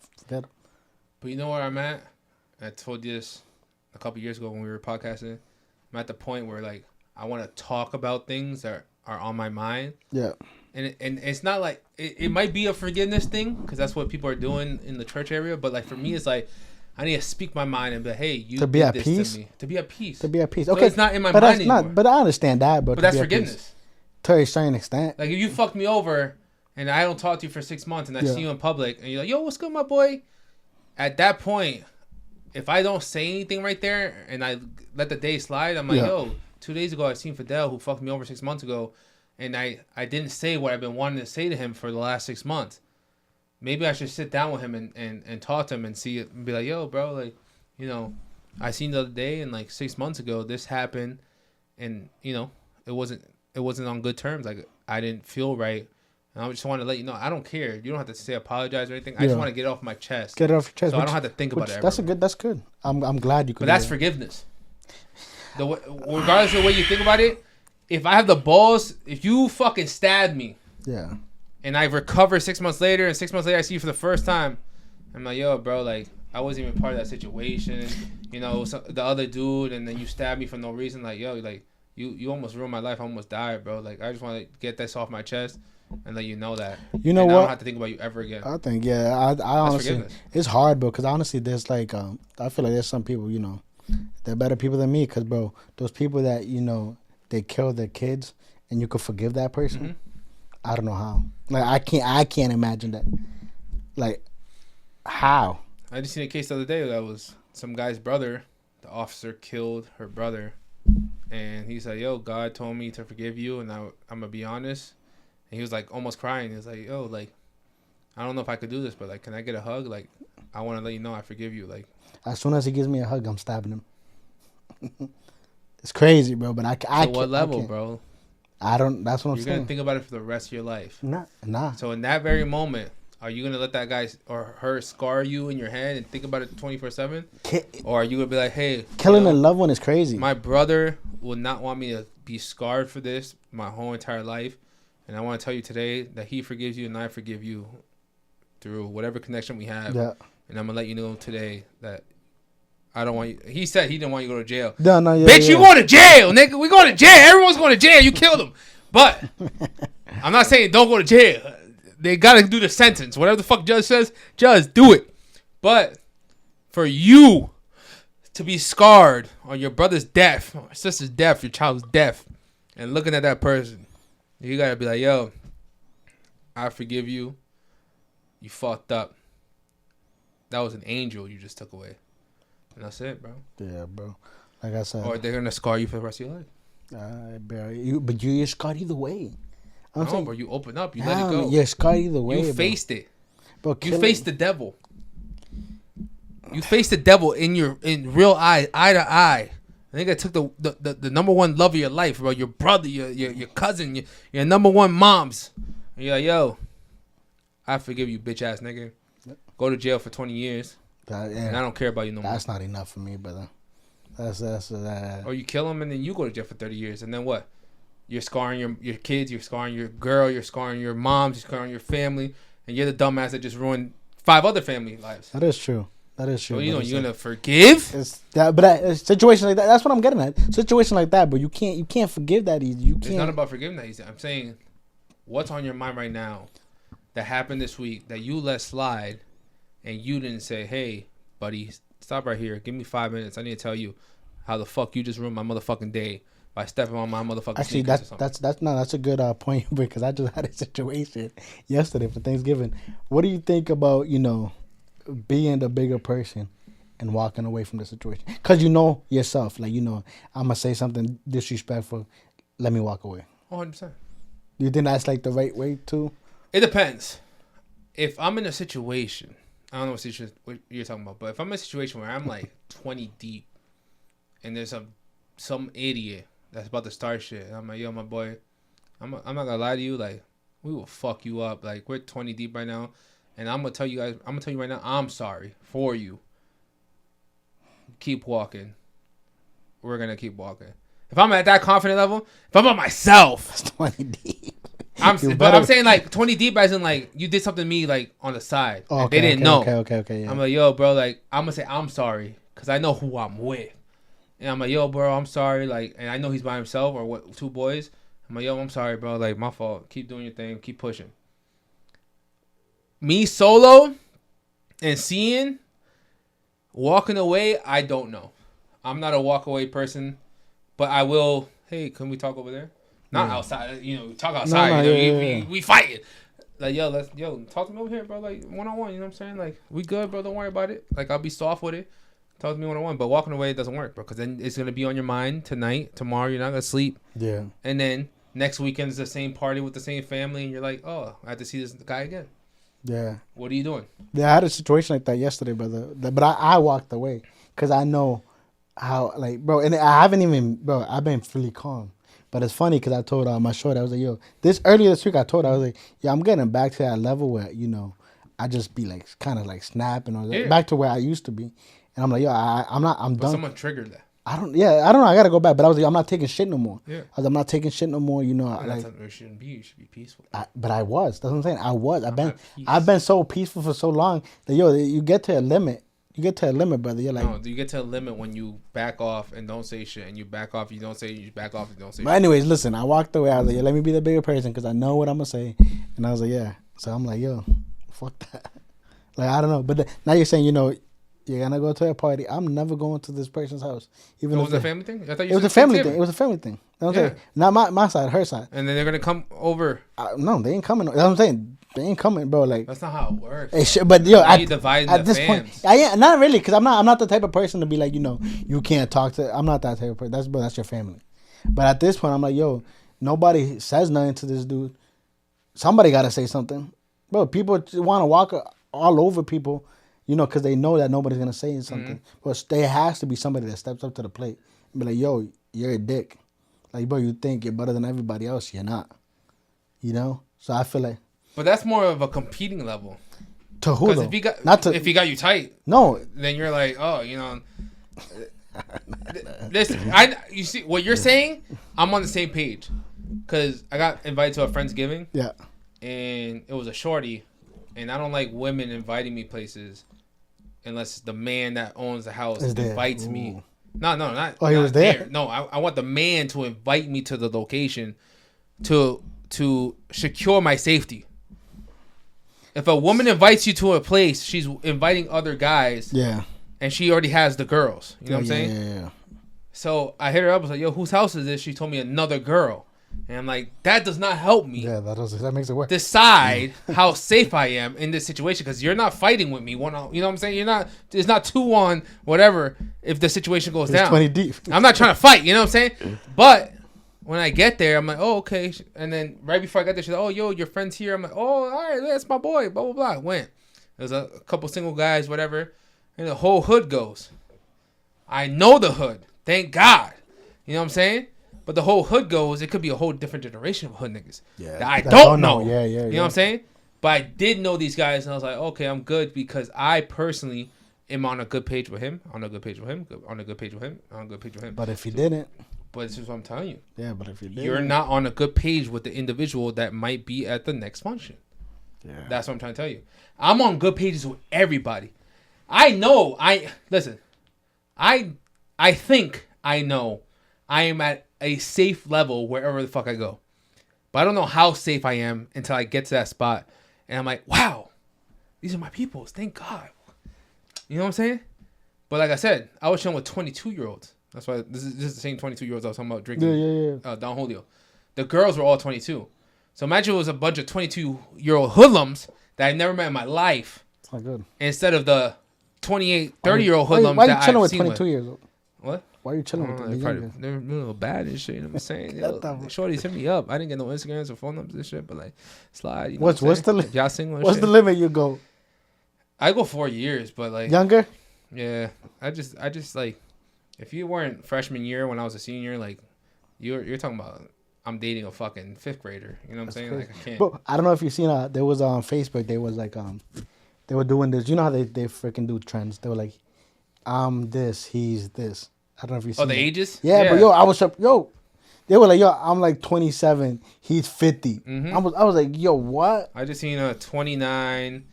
But you know where I'm at? I told you this a couple years ago when we were podcasting. I'm at the point where like I want to talk about things that are on my mind. Yeah. And it's not like it might be a forgiveness thing because that's what people are doing in the church area. But like for me, it's like I need to speak my mind and be like, hey, you to be did at this peace? To me. To be at peace. To be at peace. So okay, it's not in my mind anymore. But I understand that, but that's forgiveness. To a certain extent. Like if you fucked me over and I don't talk to you for 6 months and I see you in public and you're like, yo, what's good, my boy? At that point, if I don't say anything right there and I let the day slide, I'm like, yo, 2 days ago I seen Fidel who fucked me over 6 months ago, and I didn't say what I've been wanting to say to him for the last 6 months. Maybe I should sit down with him and talk to him and see it and be like, yo, bro, like, I seen the other day and like 6 months ago this happened, and it wasn't on good terms. Like I didn't feel right. And I just want to let you know, I don't care. You don't have to say apologize or anything. I just want to get it off my chest. Get it off your chest. So I don't have to think about it. That's good. I'm glad you could. But that's forgiveness. Regardless of the way you think about it, if I have the balls, if you fucking stab me, and I recover 6 months later, and 6 months later I see you for the first time, I'm like, yo, bro, like I wasn't even part of that situation. The other dude, and then you stab me for no reason. Like, yo, like you almost ruined my life. I almost died, bro. Like I just want to get this off my chest and let you know that. You know what? I don't have to think about you ever again. I think, I honestly, it's hard, bro, because honestly, there's like, I feel like there's some people, they're better people than me, because, bro, those people that, they kill their kids and you could forgive that person, mm-hmm. I don't know how. Like, I can't imagine that. Like, how? I just seen a case the other day that was some guy's brother, the officer killed her brother, and he's like, yo, God told me to forgive you, and I'm going to be honest. And he was like almost crying. He was like, yo, like, I don't know if I could do this, but like, can I get a hug? Like, I want to let you know I forgive you. Like, as soon as he gives me a hug, I'm stabbing him. It's crazy, bro. But I to what level, bro? I don't. That's what I'm saying. You're gonna think about it for the rest of your life. Nah. So in that very moment, are you gonna let that guy or her scar you in your head and think about it 24/7? Or are you gonna be like, hey, killing a loved one is crazy. My brother will not want me to be scarred for this my whole entire life. And I want to tell you today that he forgives you and I forgive you through whatever connection we have. Yeah. And I'm going to let you know today that I don't want you. He said he didn't want you to go to jail. No, yeah, bitch, you going to jail, nigga. We going to jail. Everyone's going to jail. You killed him. But I'm not saying don't go to jail. They got to do the sentence. Whatever the fuck judge says, judge, do it. But for you to be scarred on your brother's death, or sister's death, your child's death, and looking at that person, you got to be like, yo, I forgive you. You fucked up. That was an angel you just took away. And that's it, bro. Yeah, bro. Like I said. Or they're going to scar you for the rest of your life. Bro, but you're scarred either way. I'm saying, bro, you open up. You let it go. You're scarred either way, You faced it. Bro, you faced the devil. You faced the devil in real eye to eye. I think I took the number one love of your life, bro. Your brother, your cousin, your number one moms. And you're like, yo, I forgive you, bitch ass nigga. Go to jail for 20 years. And I don't care about you no more. That's not enough for me, brother. That's Or you kill him and then you go to jail for 30 years. And then what? You're scarring your kids. You're scarring your girl. You're scarring your moms. You're scarring your family. And you're the dumbass that just ruined 5 other family lives. That is true. So, you're going to forgive? But situation like that, that's what I'm getting at. Situation like that, but you can't forgive that easy. You can't. It's not about forgiving that easy. I'm saying what's on your mind right now that happened this week that you let slide and you didn't say, hey, buddy, stop right here. Give me 5 minutes. I need to tell you how the fuck you just ruined my motherfucking day by stepping on my motherfucking Actually, that's a good point because I just had a situation yesterday for Thanksgiving. What do you think about, being the bigger person and walking away from the situation? Because you know yourself, like, I'm going to say something disrespectful. Let me walk away. 100%. Do you think that's like the right way too? It depends. If I'm in a situation, I don't know what you're talking about, but if I'm in a situation where I'm like 20 deep and there's some idiot that's about to start shit, and I'm like, yo, my boy, I'm not going to lie to you. Like, we will fuck you up. Like, we're 20 deep right now. And I'm going to tell you right now, I'm sorry for you. Keep walking. We're going to keep walking. If I'm at that confident level, if I'm on myself. That's 20 deep. I'm saying like 20 deep as in like you did something to me like on the side. Oh, okay, they didn't know. Okay. Yeah. I'm like, yo, bro, like I'm going to say I'm sorry because I know who I'm with. And I'm like, yo, bro, I'm sorry. Like, and I know he's by himself or what, 2 boys. I'm like, yo, I'm sorry, bro. Like, my fault. Keep doing your thing. Keep pushing. Me solo and walking away, I don't know. I'm not a walk away person, but I will. Hey, can we talk over there? Not outside. Talk outside. We fighting. Like, yo, talk to me over here, bro. Like, one-on-one. You know what I'm saying? Like, we good, bro. Don't worry about it. Like, I'll be soft with it. Talk to me one-on-one. But walking away doesn't work, bro, because then it's gonna be on your mind tonight, tomorrow. You're not gonna sleep. Yeah. And then next weekend is the same party with the same family, and you're like, oh, I have to see this guy again. Yeah. What are you doing? Yeah, I had a situation like that yesterday, brother. But I walked away because I know how, like, bro, and I haven't even, bro, I've been fully calm. But it's funny because I told my short, I was like, yo, earlier this week, I told her, I was like, yeah, I'm getting back to that level where, I just be like, kind of like snapping or back to where I used to be. And I'm like, yo, I'm done. Someone triggered that. I don't know. I got to go back. But I was like, I'm not taking shit no more. Yeah. I'm not taking shit no more. That's what it shouldn't be. You should be peaceful. But I was. That's what I'm saying. I was. I've been so peaceful for so long that, yo, you get to a limit. You get to a limit, brother. You're like, no, you get to a limit when you back off and don't say shit, and you back off, you don't say, you back off, you don't say. But anyways, listen, I walked away. I was like, yeah, let me be the bigger person because I know what I'm gonna say, and I was like, yeah. So I'm like, yo, fuck that. Like, I don't know, but now you're saying, you're gonna go to a party. I'm never going to this person's house. Even it was a family thing. I thought it was a family thing. It was a family thing. Okay, not my side, her side. And then they're gonna come over. No, they ain't coming. That's what I'm saying. They ain't coming, bro. Like, that's not how it works. But yo, at this fans. point, not really, because I'm not the type of person to be like, you can't talk to. I'm not that type of person. That's your family. But at this point, I'm like, yo, nobody says nothing to this dude. Somebody gotta say something, bro. People want to walk all over people, because they know that nobody's gonna say something. Mm-hmm. But there has to be somebody that steps up to the plate and be like, yo, you're a dick. Like, bro, you think you're better than everybody else. You're not. So I feel like. But that's more of a competing level. To who though? If he got you tight, no, then you're like, oh, Listen, you see what you're saying? I'm on the same page. because I got invited to a Friendsgiving. Yeah. And it was a shorty, and I don't like women inviting me places unless the man that owns the house invites me. No, not. Oh, he was there? No, I want the man to invite me to the location to secure my safety. If a woman invites you to a place, she's inviting other guys. Yeah. And she already has the girls. You know what I'm saying? Yeah. So I hit her up. I was like, yo, whose house is this? She told me another girl. And I'm like, that does not help me. Yeah, that makes it work. Decide how safe I am in this situation, because you're not fighting with me. You know what I'm saying? It's not 2-on whatever if the situation goes down. 20 deep. I'm not trying to fight. You know what I'm saying? But when I get there, I'm like, oh, okay. And then right before I got there, she's like, oh, yo, your friend's here. I'm like, oh, all right, that's my boy. Blah, blah, blah. Went. There's a couple single guys, whatever. And the whole hood goes. I know the hood. Thank God. You know what I'm saying? But the whole hood goes, it could be a whole different generation of hood niggas that I don't know. Yeah. You know what I'm saying? But I did know these guys, and I was like, okay, I'm good, because I personally am on a good page with him, on a good page with him, on a good page with him, on a good page with him. But if you didn't. But this is what I'm telling you. Yeah, but if you didn't. You're not on a good page with the individual that might be at the next function. Yeah. That's what I'm trying to tell you. I'm on good pages with everybody. I know. Listen. I think I know I am at a safe level wherever the fuck I go. But I don't know how safe I am until I get to that spot. And I'm like, wow, these are my peoples. Thank God. You know what I'm saying? But like I said, I was chilling with 22-year-olds. That's why this is the same 22-year-olds I was talking about drinking Don Julio. The girls were all 22. So imagine it was a bunch of 22-year-old hoodlums that I never met in my life. It's not good. Instead of the 28, 30-year-old hoodlums that I've seen. Why are you chilling with 22 years old? What? Why are you chilling with them? They're a little bad and shit. You know what I'm saying? Shorties hit me up. I didn't get no Instagrams or phone numbers and shit, but like, slide. You know what's the limit? Y'all single? What's the limit you go? I go 4 years, but like younger. Yeah, I just like, if you weren't freshman year when I was a senior, like, you're talking about I'm dating a fucking 5th grader. You know what I'm saying? Crazy. Like, I can't. But I don't know if you've seen. There was on Facebook. They was like they were doing this. You know how they freaking do trends. They were like, I'm this, he's this. I don't know if you see. Oh, the ages? Yeah, but I was up. They were like, I'm like 27, he's 50. Mm-hmm. I was like, what? I just seen a 29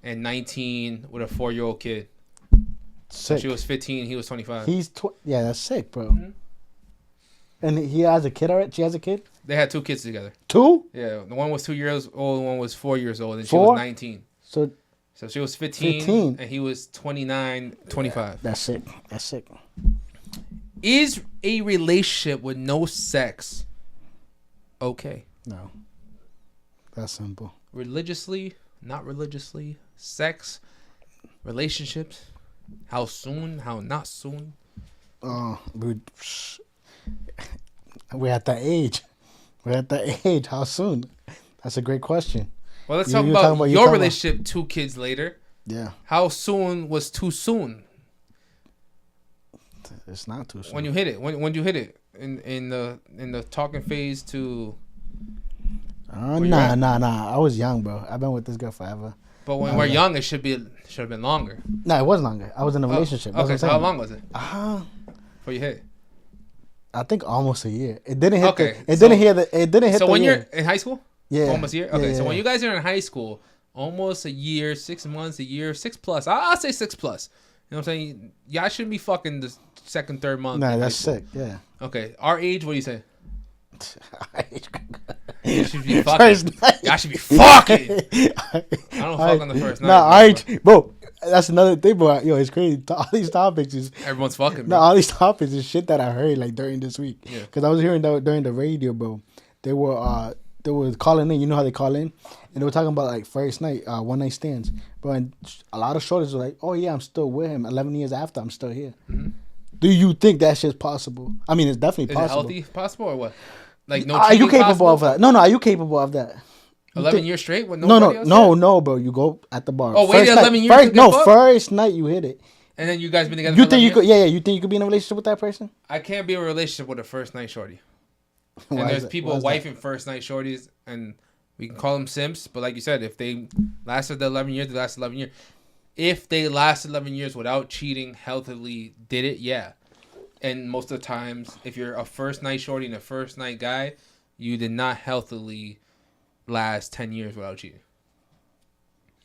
and 19 with a 4-year-old kid. Sick. She was 15, he was 25. Yeah, that's sick, bro. Mm-hmm. And he has a kid already? She has a kid? They had 2 kids together. 2? Yeah, the one was 2 years old, the one was 4 years old, and 4? She was 19. So she was 15, and he was 29, 25. That's sick. That's sick. Is a relationship with no sex okay? No. That's simple. Religiously, not religiously, sex, relationships, how soon, how not soon? We're at that age. We're at that age. How soon? That's a great question. Well, let's talk about your relationship 2 kids later. Yeah. How soon was too soon? It's not too soon. When you hit it. When did you hit it? In the talking phase to... Nah. I was young, bro. I've been with this girl forever. But when we're young, it should have been longer. No, it was longer. I was in a relationship. Okay, so how long was it? Before you hit? I think almost a year. It didn't hit. Okay. It didn't hit. So when you're in high school? Yeah. Almost a year? Okay, yeah. So when you guys are in high school, almost a year, 6 months, a year, 6+. I'll say 6+. You know what I'm saying? Y'all shouldn't be fucking the 2nd, 3rd month. Nah, that's sick. Yeah. Okay. Our age, what do you say? You should be fucking. Y'all should be fucking. I don't fuck on the first night. Nah, alright, bro. That's another thing, bro. Yo, it's crazy. All these topics is everyone's fucking. Bro. No, all these topics is shit that I heard like during this week. Yeah. Because I was hearing that during the radio, bro. They were calling in. You know how they call in, and they were talking about like first night, one night stands, bro. And a lot of shorties were like, "Oh yeah, I'm still with him. 11 years after, I'm still here." Mm-hmm. Do you think that shit's possible? I mean, it's definitely possible. Is it healthy possible or what? Like no. Are you capable possible? of that? No. Are you capable of that? 11 years straight with nobody else? No, bro. You go at the bar. Oh, wait 11 years. First night you hit it. And then you guys been together. You think you could? Yeah. You think you could be in a relationship with that person? I can't be in a relationship with a first night shorty. And there's people wifing first night shorties, and we can call them simps. But like you said, if they lasted the 11 years, they lasted 11 years. If they lasted 11 years without cheating, healthily did it, yeah. And most of the times, if you're a first night shorty and a first night guy, you did not healthily last 10 years without cheating.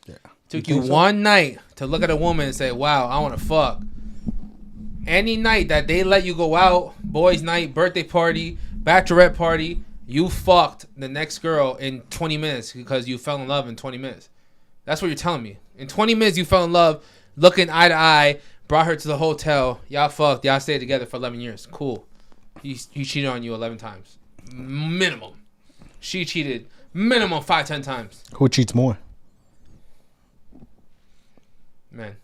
Yeah. Took you one night to look at a woman and say, wow, I want to fuck. Any night that they let you go out, boys' night, birthday party, bachelorette party, you fucked the next girl in 20 minutes because you fell in love in 20 minutes. That's what you're telling me. In 20 minutes, you fell in love, looking eye to eye, brought her to the hotel. Y'all fucked. Y'all stayed together for 11 years. Cool. He cheated on you 11 times. Minimum. She cheated minimum 5-10 times. Who cheats more? Man.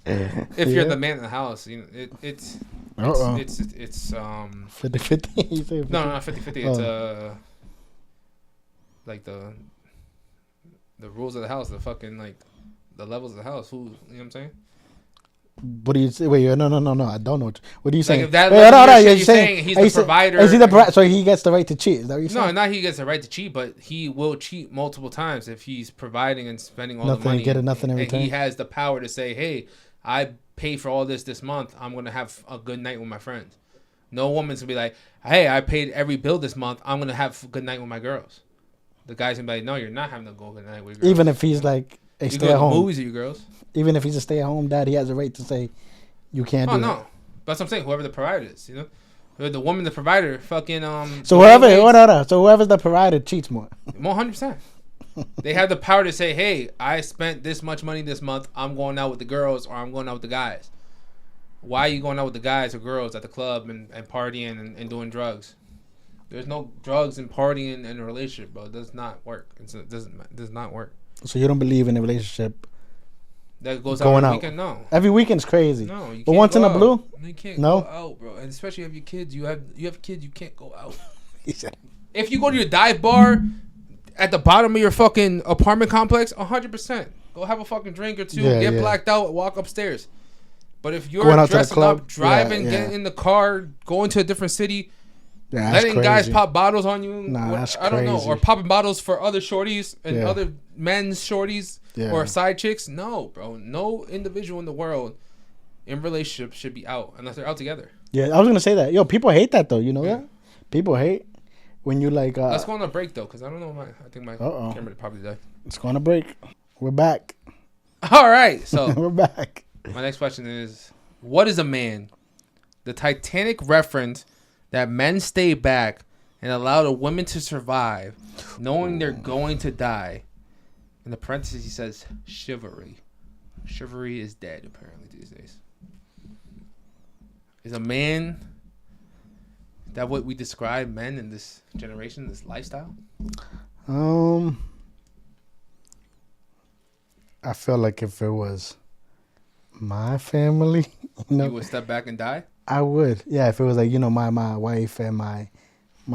If you're the man in the house, you know, it's 50-50. No, not 50-50. It's like the rules of the house, the fucking like the levels of the house. Who, you know what I'm saying? What do you say? Wait, no. I don't know. What are you saying? Like if that, you're saying he's the provider. Is he so he gets the right to cheat? Is that what you're saying? No, not he gets the right to cheat, but he will cheat multiple times if he's providing and spending all nothing, the money. Getting nothing in return. He has the power to say, "Hey, I pay for all this month. I'm gonna have a good night with my friends." No woman's gonna be like, "Hey, I paid every bill this month. I'm gonna have a good night with my girls." The guy's gonna be like, "No, you're not having a good night with your girls." Even if he's like a stay at home. Movies with your girls. Even if he's a stay at home dad, he has a right to say, "You can't do that." No, that's what I'm saying. Whoever the provider is, you know, the woman, the provider, fucking So whoever's the provider cheats more. 100%. They have the power to say, "Hey, I spent this much money this month. I'm going out with the girls, or I'm going out with the guys." Why are you going out with the guys or girls at the club and partying and doing drugs? There's no drugs and partying in a relationship, bro. It does not work. It does not work. So you don't believe in a relationship that goes going out every weekend? No. Every weekend's crazy. No, you can't. But once in a blue? You can't go out, bro. And especially if you have kids. You have kids, you can't go out. If you go to your dive bar at the bottom of your fucking apartment complex, 100%. Go have a fucking drink or two, get blacked out, walk upstairs. But if you're dressing up, driving, getting in the car, going to a different city, letting guys pop bottles on you, I don't know, or popping bottles for other shorties and other men's shorties or side chicks. No, bro. No individual in the world in relationship should be out unless they're out together. Yeah, I was gonna say that. Yo, people hate that though. You know that? People hate when you like. Let's go on a break though, because I don't know. I think my camera probably died. Let's go on a break. We're back. All right, so we're back. My next question is, what is a man? The Titanic reference that men stay back and allow the women to survive, knowing they're going to die. In the parentheses, he says chivalry. Chivalry is dead, apparently, these days. Is a man that what we describe men in this generation, this lifestyle? I feel like if it was my family, you would step back and die? I would. Yeah, if it was like, my wife and my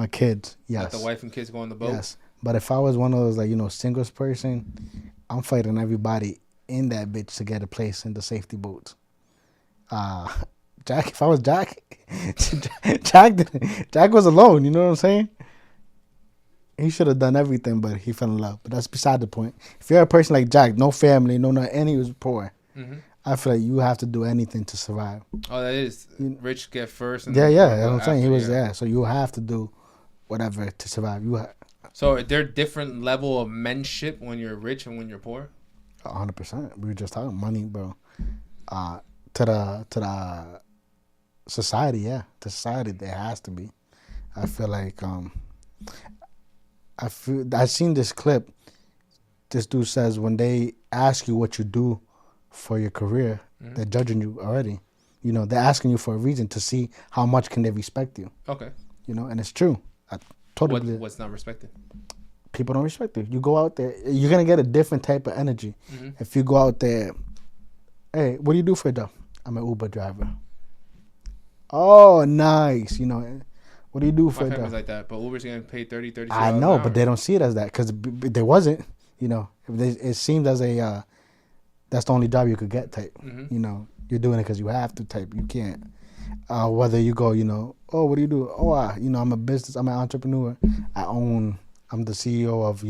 kids. Yes. Let the wife and kids go on the boat? Yes. But if I was one of those, singles person, I'm fighting everybody in that bitch to get a place in the safety boats. Jack, if I was Jack, Jack was alone, you know what I'm saying? He should have done everything, but he fell in love. But that's beside the point. If you're a person like Jack, no family, and he was poor, I feel like you have to do anything to survive. Oh, that is rich get first. And that's what I'm saying. He was there, so you have to do whatever to survive. So are there different level of menship when you're rich and when you're poor? 100%. We were just talking money, bro. To the society, yeah. To society, there has to be. I feel like I've seen this clip. This dude says when they ask you what you do for your career, they're judging you already. They're asking you for a reason to see how much can they respect you. Okay. And it's true. I totally. What's not respected? People don't respect you. You go out there, you're gonna get a different type of energy. If you go out there, hey, what do you do for a job? I'm an Uber driver. Oh, nice. What do you do for a job? My family's like that, but Uber's getting paid $30. I know, but they don't see it as that because there wasn't. It seemed as a that's the only job you could get type. You're doing it because you have to type. You can't. Whether you go, oh, what do you do? Oh, I'm I'm an entrepreneur. I'm the CEO of,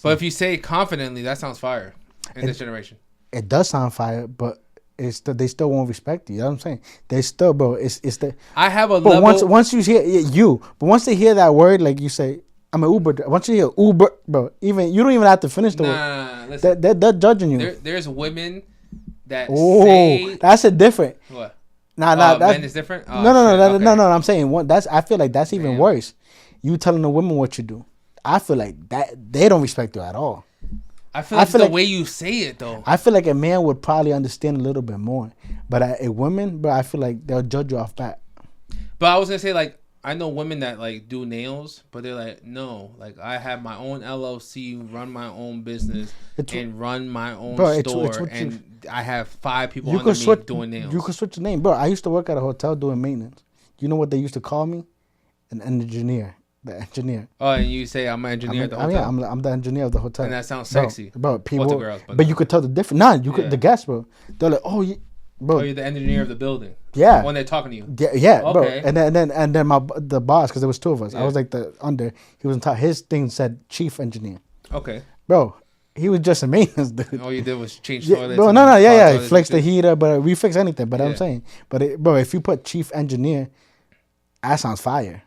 But if you say it confidently, that sounds fire in this generation. It does sound fire, but they still won't respect you. You know what I'm saying? They still, bro. It's the. I have a But level. once you hear but once they hear that word, like you say, I'm an Uber. Once you hear Uber, bro, even you don't even have to finish the word. Nah, listen. They're judging you. There's women that say that's a different. what? Nah, that's men is different. Oh, no. I'm saying I feel like that's even worse. You telling the women what you do. I feel like that they don't respect you at all. I feel like the way you say it though. I feel like a man would probably understand a little bit more, but a woman, bro, I feel like they'll judge you off that. But I was gonna say, like, I know women that like do nails, but they're like, no, like I have my own LLC, run my own business, and run my own store, and I have 5 people under me doing nails. You could switch the name, bro. I used to work at a hotel doing maintenance. You know what they used to call me? An engineer. The engineer. Oh, and you say I'm an engineer at the hotel. I'm the engineer of the hotel. And that sounds sexy, bro. People, both the girls, but you could tell the difference. Nah, you could the guests, bro. They're like, oh, bro. Oh, you're the engineer of the building. Yeah. When they're talking to you. Yeah, okay. Bro. And then the boss, because there was 2 of us. Yeah. I was like the under. He was on top. His thing said chief engineer. Okay. Bro, he was just a maintenance dude. All you did was change toilets. Bro, no. Fix the heater, but we fix anything. But I'm saying, bro, if you put chief engineer, that sounds fire.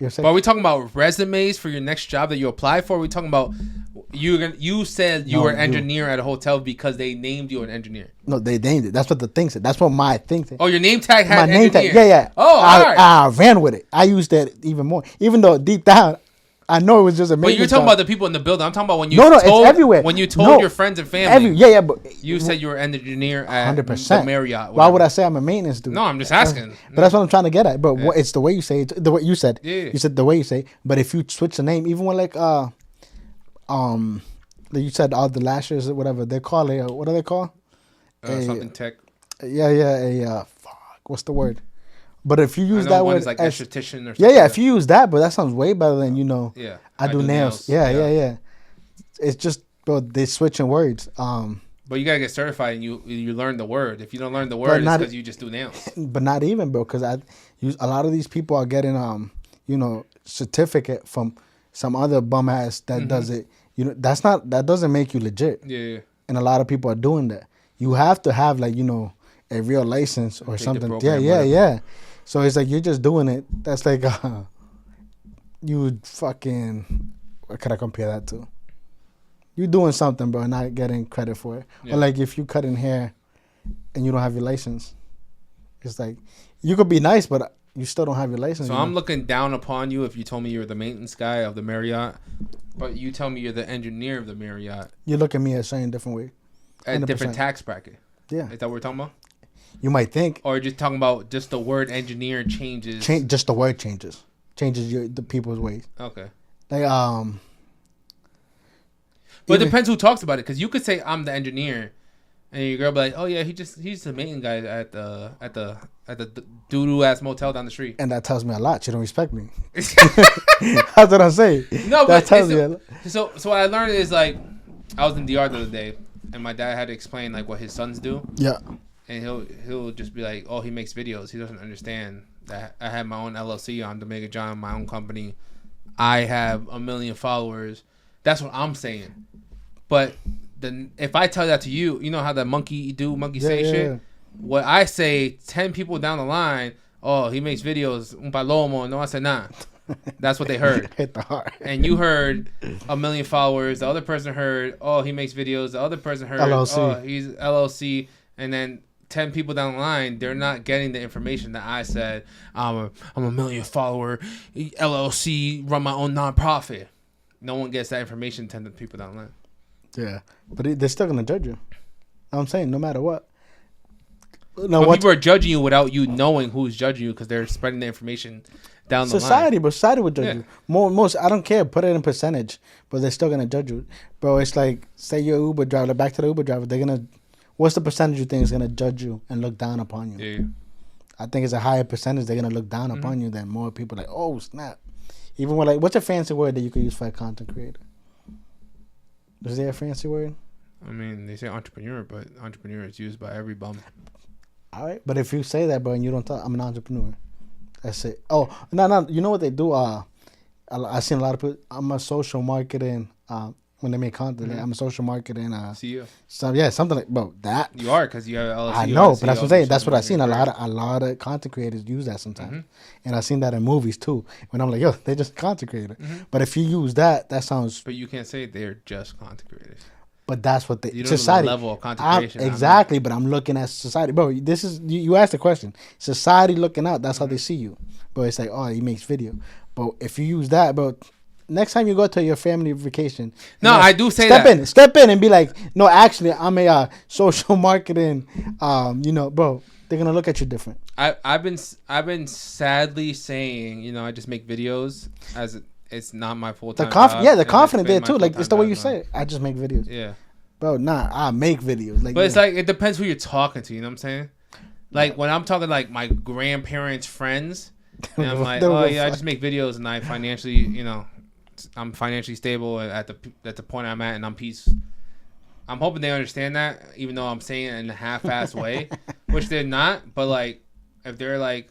But are we talking about resumes for your next job that you apply for? Are we talking about you said you were an engineer at a hotel because they named you an engineer? No, they named it. That's what the thing said. That's what my thing said. Oh, your name tag had my name tag. Yeah. Oh, all right. I ran with it. I used that even more. Even though deep down, I know it was just a. But you're talking about the people in the building. I'm talking about when you it's everywhere. When you told your friends and family. But you said you were an engineer at 100%. the Marriott. Whatever. Why would I say I'm a maintenance dude? No, I'm just asking. But that's what I'm trying to get at. But it's the way you say it. The way you said. Yeah. You said the way you say. But if you switch the name, even when like you said all the lashes or whatever they call it. What do they call? Something tech. Yeah. Fuck. What's the word? But if you use that word, it's like esthetician or something. Yeah. If you use that, but that sounds way better than Yeah. I do nails. Yeah. It's just, bro, they switching words. But you gotta get certified and you learn the word. If you don't learn the word, it's because you just do nails. But not even, bro, because a lot of these people are getting certificate from some other bum ass that does it. That doesn't make you legit. Yeah. And a lot of people are doing that. You have to have like a real license or something. Yeah. So it's like you're just doing it. That's like you would fucking. What could I compare that to? You doing something, bro, not getting credit for it. Yeah. Or like if you cutting hair and you don't have your license, it's like you could be nice, but you still don't have your license. So I'm looking down upon you if you told me you're the maintenance guy of the Marriott, but you tell me you're the engineer of the Marriott. You look at me a certain different way. A different tax bracket. Yeah. Is that what we're talking about? You might think. Or just talking about just the word engineer changes. Just the word changes. Changes the people's ways. Okay. Like But it depends who talks about it, because you could say I'm the engineer, and your girl be like, oh yeah, he's the maintenance guy at the doo doo ass motel down the street. And that tells me a lot. You don't respect me. That's what I'm saying. No, that tells me a lot. So what I learned is like I was in DR the other day, and my dad had to explain like what his sons do. Yeah. And he'll just be like, oh, he makes videos. He doesn't understand that I have my own LLC on Domega John, my own company. I have 1 million followers. That's what I'm saying. But then if I tell that to you, you know how that monkey say shit? Yeah. What I say, 10 people down the line, oh, he makes videos, un palomo. No, I said, nah. That's what they heard. Hit the heart. And you heard 1 million followers. The other person heard, oh, he makes videos. The other person heard, LLC. Oh, he's LLC. And then 10 people down the line, they're not getting the information that I said. I'm a 1 million follower, LLC, run my own nonprofit. No one gets that information 10 people down the line. Yeah, but they're still gonna judge you. I'm saying no matter what. No, but people are judging you without you knowing who's judging you because they're spreading the information down the line. But society will judge you. Most I don't care. Put it in percentage, but they're still gonna judge you, bro. It's like say you're an Uber driver. Back to the Uber driver. They're gonna. What's the percentage you think is gonna judge you and look down upon you? Yeah. I think it's a higher percentage. They're gonna look down upon you than more people. Like, oh snap. Even when like, what's a fancy word that you could use for a content creator? Is there a fancy word? I mean, they say entrepreneur, but entrepreneur is used by every bum. All right, but if you say that, bro, and you don't talk, I'm an entrepreneur. That's it. Oh, no. You know what they do? I seen a lot of people. I'm a social marketing when they make content. I'm a social marketing CEO. So yeah, something like bro that You are because you have LLC. I know, but that's what I'm saying. That's what I've seen. A lot of content creators use that sometimes, and I've seen that in movies too. When I'm like, yo, they're just content creator. But if you use that sounds. But you can't say they're just content creators. But that's what they you don't society know the level of content creation. Exactly, but I'm looking at society, bro. This is you asked the question. Society looking out. That's how they see you. But it's like, oh, he makes video. But if you use that, bro. Next time you go to your family vacation, no, I do say step in and be like, no, actually, I'm a social marketing. Bro, they're gonna look at you different. I've been sadly saying, I just make videos as it's not my full time. The confident there too. Like it's the way you say it. I just make videos. Yeah, bro. Nah, I make videos. Like, but it's like it depends who you're talking to. You know what I'm saying? Like when I'm talking like my grandparents' friends, and I'm like, oh yeah, I just make videos and I financially, I'm financially stable at the point I'm at, and I'm peace. I'm hoping they understand that, even though I'm saying it in a half-assed way, which they're not. But like, if they're like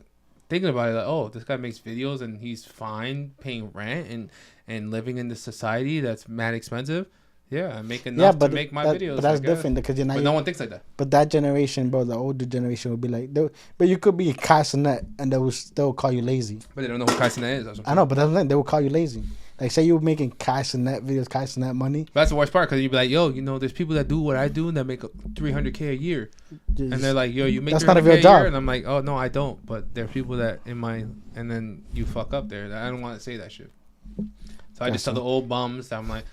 thinking about it, like, oh, this guy makes videos and he's fine paying rent and living in this society that's mad expensive. Yeah, I make enough to make my videos. But that's different because no one thinks like that. But that generation, bro, the older generation would be like, but you could be Kai Cenat and they will still call you lazy. But they don't know who Kai Cenat is. I know, but that's the thing. They will call you lazy. Like, say you were making Kai Cenat videos, Kai Cenat money. But that's the worst part because you'd be like, yo, there's people that do what I do and that make $300K a year. And they're like, yo, you make $300K a year? And I'm like, oh, no, I don't. But there are people that and then you fuck up there. I don't want to say that shit. So I just tell the old bums that I'm like,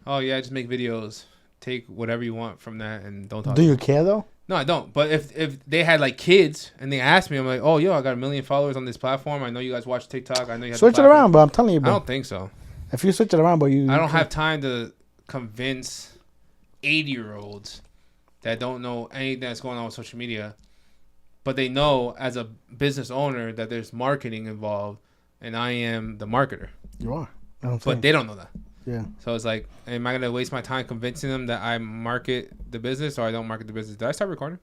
oh, yeah, I just make videos. Take whatever you want from that and don't talk. Do you care, though? No, I don't. But if they had, like, kids and they asked me, I'm like, oh, yo, I got 1 million followers on this platform. I know you guys watch TikTok. I know you have switch it around, bro. I'm telling you, bro. I don't think so. If you switch it around, bro, I don't have time to convince 80-year-olds that don't know anything that's going on with social media, but they know as a business owner that there's marketing involved, and I am the marketer. You are. But they don't know that. Yeah. So it's like, am I going to waste my time convincing them that I market the business or I don't market the business? Did I start recording?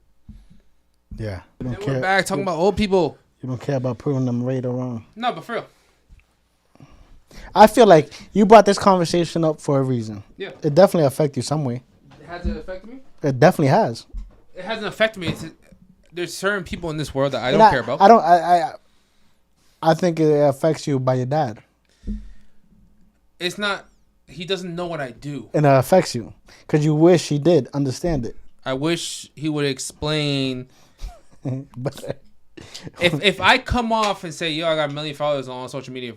Yeah. We're back talking about old people. You don't care about proving them right or wrong. No, but for real. I feel like you brought this conversation up for a reason. Yeah. It definitely affected you some way. Has it affected me? It definitely has. It hasn't affected me. There's certain people in this world that I don't care about. I think it affects you by your dad. It's not. He doesn't know what I do. And it affects you. Because you wish he did understand it. I wish he would explain. But if I come off and say, yo, I got 1 million followers on social media,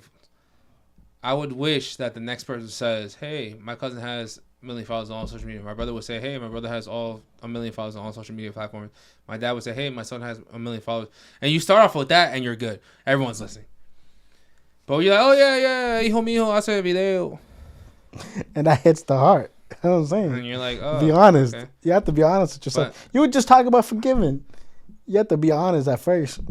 I would wish that the next person says, hey, my cousin has 1 million followers on all social media. My brother would say, hey, my brother has 1 million followers on all social media platforms. My dad would say, hey, my son has 1 million followers. And you start off with that and you're good. Everyone's listening. But you're like, oh, yeah, hijo mío, hace video. And that hits the heart. You know what I'm saying? And you're like, oh. Be honest. Okay. You have to be honest with yourself. You would just talk about forgiving. You have to be honest at first.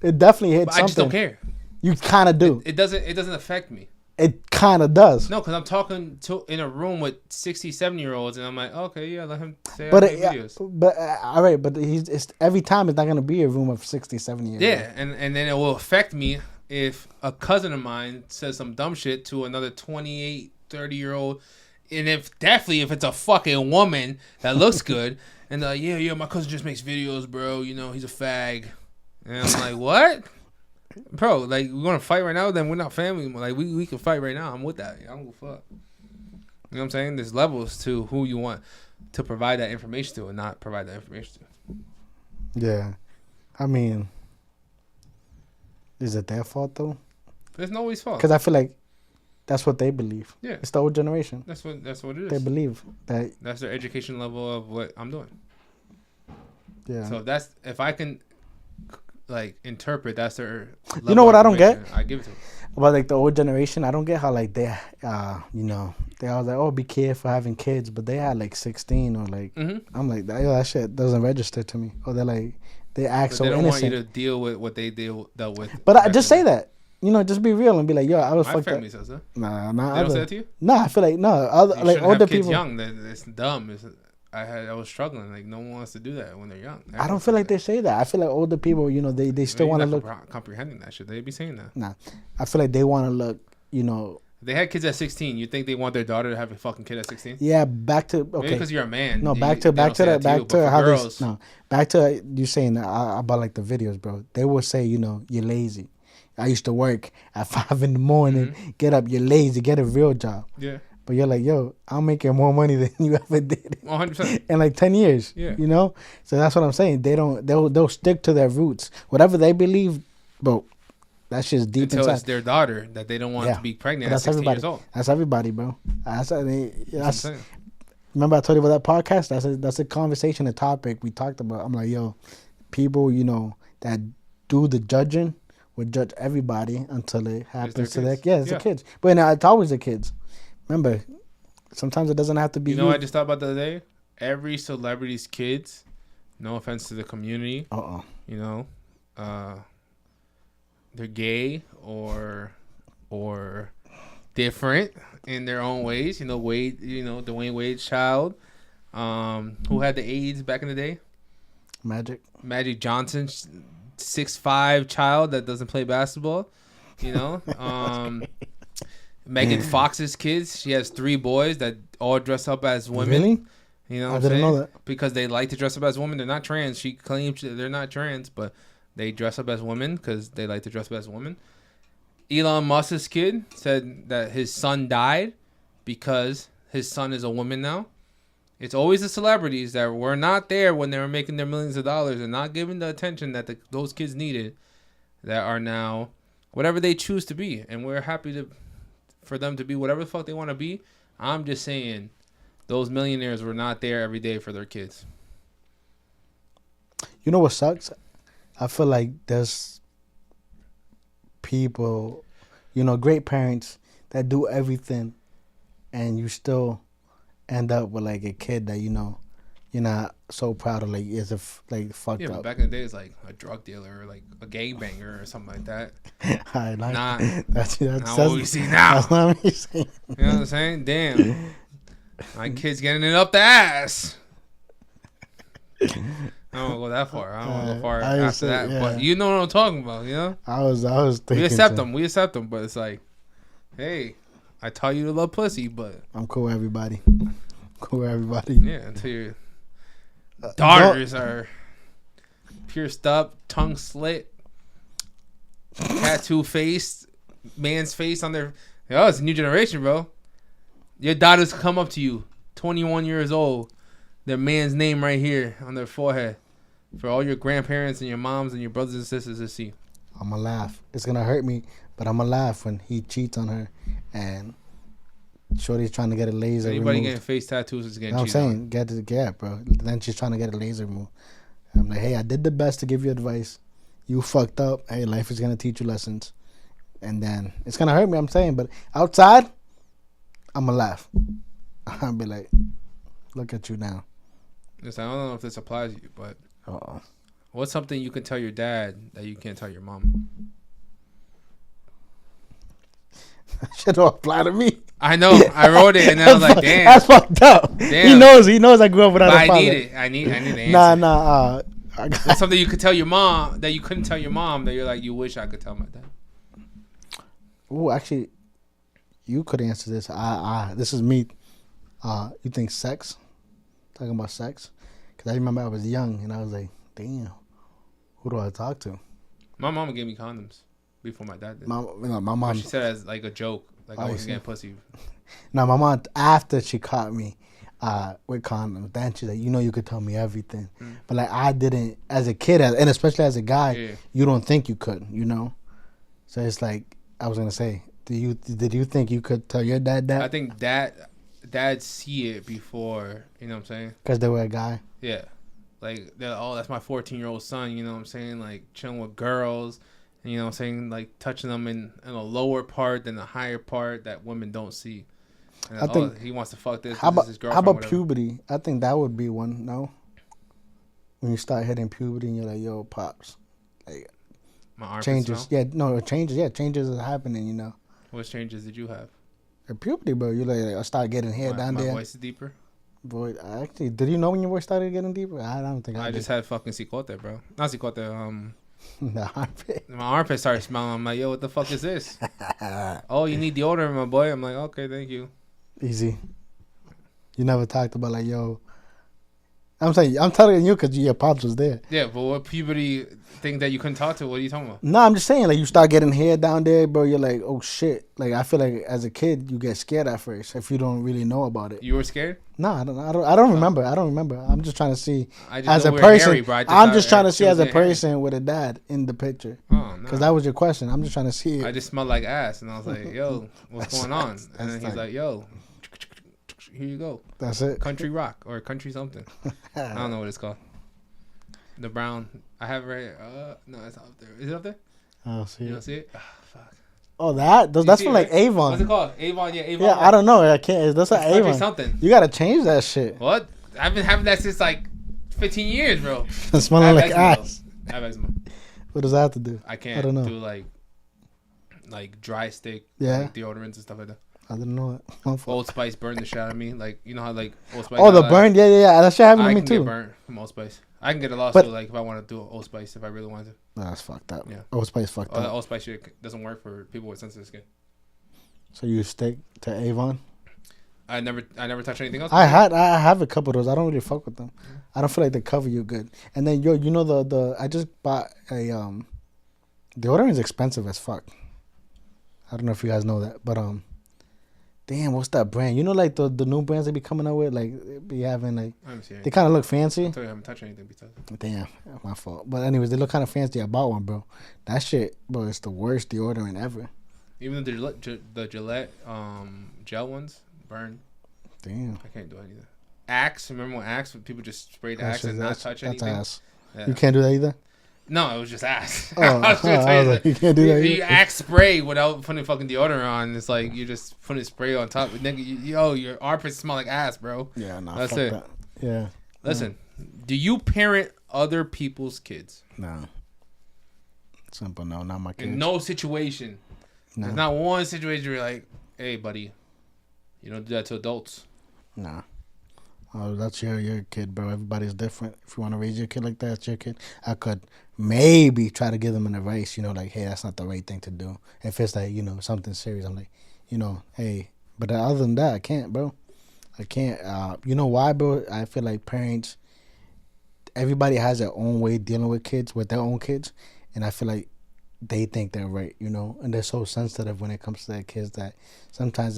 It definitely hits something. I just don't care. You kind of do. It doesn't affect me. It kind of does. No, because I'm talking in a room with 60, 70-year-olds, and I'm like, okay, yeah, let him say videos. But all right, but it's every time it's not going to be a room of 60, 70-year-olds. Yeah, and then it will affect me if a cousin of mine says some dumb shit to another 28, 30-year-old, and if it's a fucking woman that looks good, and they're like, yeah, my cousin just makes videos, bro, he's a fag. And I'm like, what? Bro, like, we're going to fight right now? Then we're not family. Like, we can fight right now. I'm with that. I don't give a fuck. You know what I'm saying? There's levels to who you want to provide that information to and not provide that information to. Yeah. I mean, is it their fault, though? It's nobody's fault. Because I feel like that's what they believe. Yeah. It's the old generation. That's what it is. They believe that. That's their education level of what I'm doing. Yeah. So if I can... like interpret that's their level. You know what I don't get? I give it to them. About like the old generation, I don't get how like they they always like, oh, be careful having kids, but they had like 16 or like I'm like, that shit doesn't register to me. Or they're like they act so innocent. They don't want you to deal with what they dealt with. But I just say that. Just be real and be like, yo, I was fucked up. My family says that. Nah, they don't say that to you? Nah, I feel like like older people young. It's dumb. I was struggling. Like, no one wants to do that when they're young. I don't feel like they say that. I feel like older people, they still want to look. Comprehending that shit. They be saying that. Nah, I feel like they want to look, If they had kids at 16, you think they want their daughter to have a fucking kid at 16? Yeah, back to Maybe because you're a man. No, back to back to you saying about like the videos, bro. They will say, you know, you're lazy. I used to work at 5 a.m. Get up, you're lazy. Get a real job. Yeah. But you're like, yo, I'm making more money than you ever did 100%. in like 10 years. Yeah. You know? So that's what I'm saying. They'll stick to their roots. Whatever they believe, bro, that's just deep until inside. it's their daughter that they don't want to be pregnant at 16 years old. That's everybody, bro. That's remember I told you about that podcast? That's a conversation, a topic we talked about. I'm like, yo, people, you know, that do the judging would judge everybody until it happens to their kids. The kids. But it's always the kids. Remember, sometimes it doesn't have to be you. Know what I just thought about the other day? Every celebrity's kids, no offense to the community, you know, they're gay or different in their own ways. You know, Dwayne Wade's child, who had the AIDS back in the day. Magic Johnson, 6'5" child that doesn't play basketball. You know, Megan Fox's kids. She has 3 boys that all dress up as women. Really? You know, I didn't know that. Because they like to dress up as women. They're not trans. She claims they're not trans, but they dress up as women because they like to dress up as women. Elon Musk's kid said that his son died because his son is a woman now. It's always the celebrities that were not there when they were making their millions of dollars and not giving the attention that those kids needed that are now whatever they choose to be. And we're happy for them to be whatever the fuck they want to be. I'm just saying those millionaires were not there every day for their kids. You know what sucks? I feel like there's people, you know, great parents that do everything and you still end up with like a kid that, you know, you're not so proud of, like, as if like fucked up. Yeah, but back in the day, it's like a drug dealer or like a gangbanger or something like that. That's what we see now. That's not me saying. You know what I'm saying? Damn, my kid's getting it up the ass. I don't want to go that far. I don't want to go far after that. Yeah. But you know what I'm talking about, you know? I was thinking. We accept them, but it's like, hey, I taught you to love pussy, but I'm cool with everybody. Yeah, until your daughters are pierced up, tongue slit, tattoo face, man's face on their. Oh, it's a new generation, bro. Your daughters come up to you, 21 years old, their man's name right here on their forehead, for all your grandparents and your moms and your brothers and sisters to see. I'm gonna laugh. It's gonna hurt me, but I'm gonna laugh when he cheats on her and shorty's trying to get a laser Anybody removed. getting face tattoos is getting cheated on. I'm saying, get bro. Then she's trying to get a laser removed. I'm like, hey, I did the best to give you advice. You fucked up. Hey, life is gonna teach you lessons. And then it's gonna hurt me, I'm saying, but outside, I'm gonna laugh. I'll be like, look at you now. Listen, I don't know if this applies to you, but what's something you can tell your dad that you can't tell your mom? That shit don't apply to me. I know. I wrote it and then I was like, damn. That's fucked up. Damn. He knows I grew up without a father. I need an answer. Nah. What's something you could tell your mom that you couldn't tell your mom that you're like, you wish I could tell my dad? Oh, actually, you could answer this. This is me. You think sex? Talking about sex? Because I remember I was young and I was like, damn, who do I talk to? My mama gave me condoms before my dad did. My mom. But she said it as like a joke, like I was getting pussy. No, my mom, after she caught me with condoms, then she's like, you know, you could tell me everything. But like I didn't, as a kid, and especially as a guy, you don't think you could, you know? So it's like, I was going to say, did you think you could tell your dad that? I think dad see it before, you know what I'm saying? Because they were a guy? Yeah. Like, that's my 14-year-old son, you know what I'm saying? Like, chilling with girls, and, you know what I'm saying? Like, touching them in a lower part than the higher part that women don't see. And I think he wants to fuck this. How about, his girlfriend, how about whatever. puberty? I think that would be one, no? When you start hitting puberty and you're like, yo, pops. Like, my armpits changes. smell? Yeah, no, changes. Yeah, changes are happening, you know. What changes did you have? At puberty, bro. You like I start getting hair down there. My voice is deeper? Boy, did you know when your voice started getting deeper? I don't think I did. just had fucking cicote, bro. Not cicote, The armpit. My armpit started smelling. I'm like, yo, what the fuck is this? Oh, you need deodorant, my boy. I'm like, okay, thank you. Easy. You never talked about like, yo. I'm telling you because your pops was there. Yeah, but what puberty thing that you couldn't talk to? What are you talking about? No, I'm just saying, like, you start getting hair down there, bro. You're like, oh shit. Like, I feel like as a kid, you get scared at first if you don't really know about it. You were scared? No, I don't remember. I don't remember. I'm just trying to see as a we're person. hairy, bro. I'm just trying to see as a person with a dad in the picture. Oh, no. Because that was your question. I'm just trying to see it. I just smelled like ass, and I was like, yo, what's going on? And then he's like, yo, here you go. That's it. Country rock or country something. I don't know what it's called. The brown. I have it right. No, it's up there. Is it up there? I don't see it. You don't see it? Oh, fuck. Oh, that's from like Avon. What's it called? Avon, yeah, Avon. Yeah, I don't know. I can't. That's an Avon. Something. You gotta change that shit. What? I've been having that since like 15 years, bro. It's smelling like ass. I have eczema. What does that have to do? I can't do like dry stick, like deodorants and stuff like that. I didn't know it. Old Spice burned the shit out of me. Like, you know how like Old Spice. Oh, the burn? Yeah. That shit happened to me too. I can get burnt from Old Spice. I can get a lawsuit like if I want to do Old Spice if I really wanted to. Nah, that's fucked up. Yeah. Old Spice fucked up. Old Spice shit doesn't work for people with sensitive skin. So you stick to Avon? I never touch anything else. I have a couple of those. I don't really fuck with them. I don't feel like they cover you good. And then you know the I just bought a deodorant is expensive as fuck. I don't know if you guys know that, but damn, what's that brand? You know, like the new brands they be coming out with, like be having like they kind of look fancy. I tell you, I haven't touched anything besides. Damn, my fault. But anyways, they look kind of fancy. I bought one, bro. That shit, bro, it's the worst deodorant ever. Even the Gillette gel ones burn. Damn, I can't do anything. Axe, remember when Axe? When people just sprayed Axe and not touch anything. That's ass. Yeah. You can't do that either. No, it was just ass. Oh, I was like, you can't do that. You Axe spray without putting fucking deodorant on. It's like you just putting spray on top. Nigga, your armpits smell like ass, bro. Yeah, no, that's it. That. Yeah. Listen, do you parent other people's kids? No. Simple no, not my kids. In no situation. No. There's not one situation where you're like, hey, buddy, you don't do that to adults. Nah. Oh, that's your kid, bro. Everybody's different. If you want to raise your kid like that, it's your kid. I could maybe try to give them an advice, like, hey, that's not the right thing to do. If it's like, something serious, I'm like, hey. But other than that, I can't, bro. I can't. You know why, bro? I feel like parents, everybody has their own way dealing with kids, with their own kids. And I feel like they think they're right, and they're so sensitive when it comes to their kids that sometimes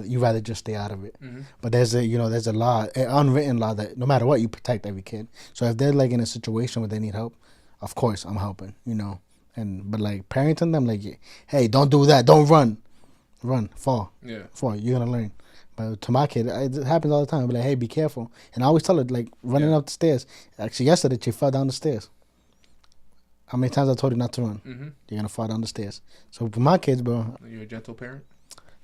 you rather just stay out of it. Mm-hmm. But there's a law, an unwritten law that no matter what, you protect every kid. So if they're like in a situation where they need help, of course I'm helping, but like parenting them, like, hey, don't do that, don't run, fall, you're gonna learn. But to my kid, it happens all the time. I'll be like, hey, be careful, and I always tell her like running up the stairs. Actually, yesterday she fell down the stairs. How many times I told you not to run? Mm-hmm. You're going to fall down the stairs. So for my kids, bro. Are you a gentle parent?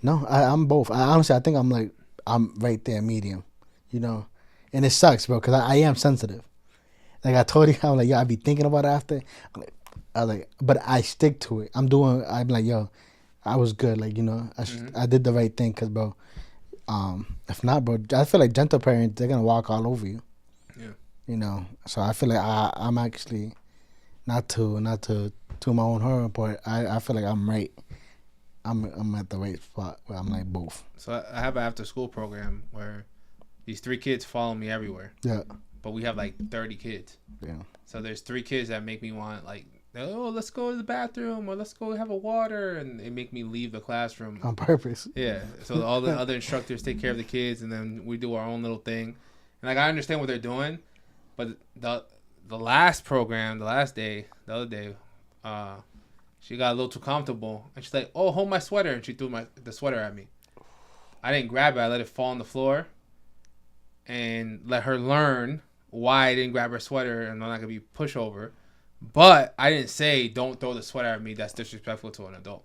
No, I'm both. Honestly, I think I'm right there, medium, And it sucks, bro, because I am sensitive. Like I told you, I'm like, yo, I be thinking about it after. I was like, but I stick to it. I'm like, yo, I was good. Like, I did the right thing because, bro, if not, bro, I feel like gentle parents, they're going to walk all over you. Yeah. So I feel like I'm actually... Not to my own horror, but I feel like I'm right. I'm at the right spot where I'm like both. So I have an after school program where these 3 kids follow me everywhere. Yeah. But we have like 30 kids. Yeah. So there's 3 kids that make me want like, oh, let's go to the bathroom or let's go have a water, and they make me leave the classroom on purpose. Yeah. So all the other instructors take care of the kids, and then we do our own little thing. And like I understand what they're doing, but the last program, the other day, she got a little too comfortable, and she's like, "Oh, hold my sweater," and she threw the sweater at me. I didn't grab it. I let it fall on the floor, and let her learn why I didn't grab her sweater, and I'm not gonna be pushover. But I didn't say, "Don't throw the sweater at me." That's disrespectful to an adult.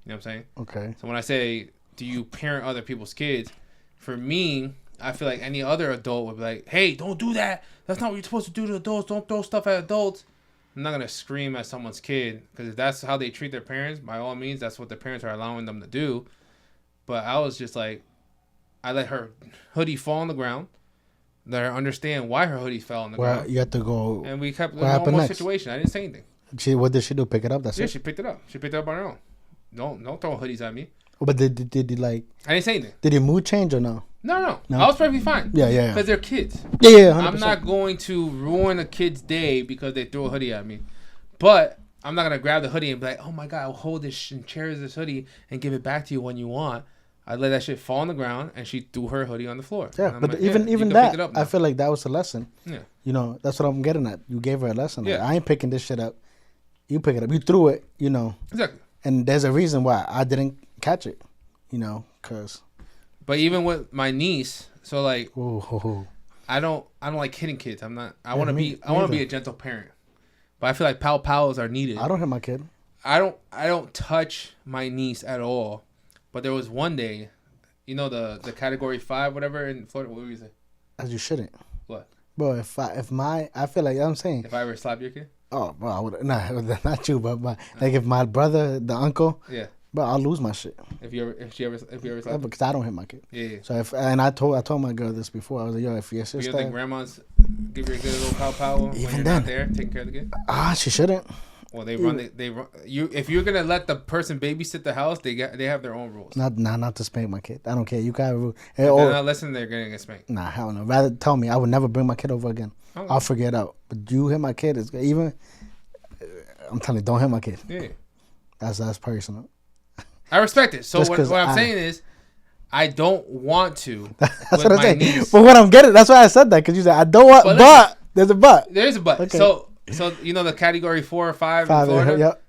You know what I'm saying? Okay. So when I say, "Do you parent other people's kids?" For me, I feel like any other adult would be like, hey, don't do that. That's not what you're supposed to do to adults. Don't throw stuff at adults. I'm not going to scream at someone's kid, because if that's how they treat their parents, by all means, that's what their parents are allowing them to do. But I was just like, I let her hoodie fall on the ground, let her understand why her hoodie fell on the ground. You have to go. And we kept a normal situation. I didn't say anything. What did she do? Pick it up? That's Yeah, it? she picked it up. She picked it up on her own. Don't throw hoodies at me. Oh, but did you like... I didn't say anything. Did your mood change or no? No. I was perfectly fine. Yeah. Because they're kids. Yeah, 100%. I'm not going to ruin a kid's day because they threw a hoodie at me. But I'm not going to grab the hoodie and be like, oh my God, I'll hold this and cherish this hoodie and give it back to you when you want. I let that shit fall on the ground and she threw her hoodie on the floor. Yeah, but like, even that, I feel like that was a lesson. Yeah. You know, that's what I'm getting at. You gave her a lesson. Like, Yeah. I ain't picking this shit up. You pick it up. You threw it, you know. Exactly. And there's a reason why I didn't catch it, you know, because... But even with my niece, so like, Ooh. I don't like hitting kids. I want to be a gentle parent. But I feel like pows are needed. I don't hit my kid. I don't touch my niece at all. But there was one day, you know, the category 5, whatever in Florida. What would you say? As you shouldn't. What? Bro, I feel like, I'm saying. If I ever slap your kid? Oh, bro, I would not you, but like if my brother, the uncle, yeah, bro, I'll lose my shit. If you ever slap, because I don't hit my kid. Yeah. So I told my girl this before. I was like, yo, if your sister, you think grandma's give her a good little pow when even you're then, not there taking care of the kid? She shouldn't. Well, they run. You if you're gonna let the person babysit the house, they have their own rules. Not to spank my kid. I don't care. You got a rule. If they're not listening, they're gonna get spanked. Nah, hell no. Rather tell me. I would never bring my kid over again. Oh. I'll figure it out. But you hit my kid, it's even. I'm telling you, don't hit my kid. Yeah. That's personal. I respect it. So what I'm saying is, I don't want to. That's what I'm saying. Niece. But what I'm getting, that's why I said that, because you said I don't want. But there's a but. There is a but. Okay. So you know the category 4 or 5 in Florida. Yep.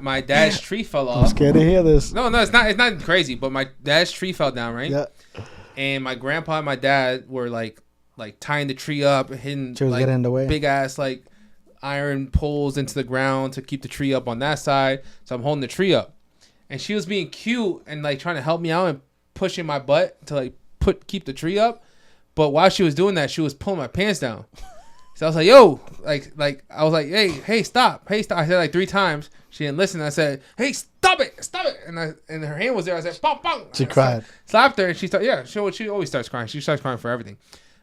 My dad's tree fell off. I'm scared to hear this. No, it's not. It's not crazy. But my dad's tree fell down, right? Yeah. And my grandpa and my dad were like tying the tree up, hitting like getting in the way. Big ass like iron poles into the ground to keep the tree up on that side. So I'm holding the tree up, and she was being cute and like trying to help me out and pushing my butt to like keep the tree up. But while she was doing that, she was pulling my pants down. So I was like, yo, like I was like, hey, stop. I said like 3 times. She didn't listen. I said, hey, stop it. And her hand was there. I said, bong, bong. She cried. Slapped her, and she started. Yeah, she always starts crying. She starts crying for everything.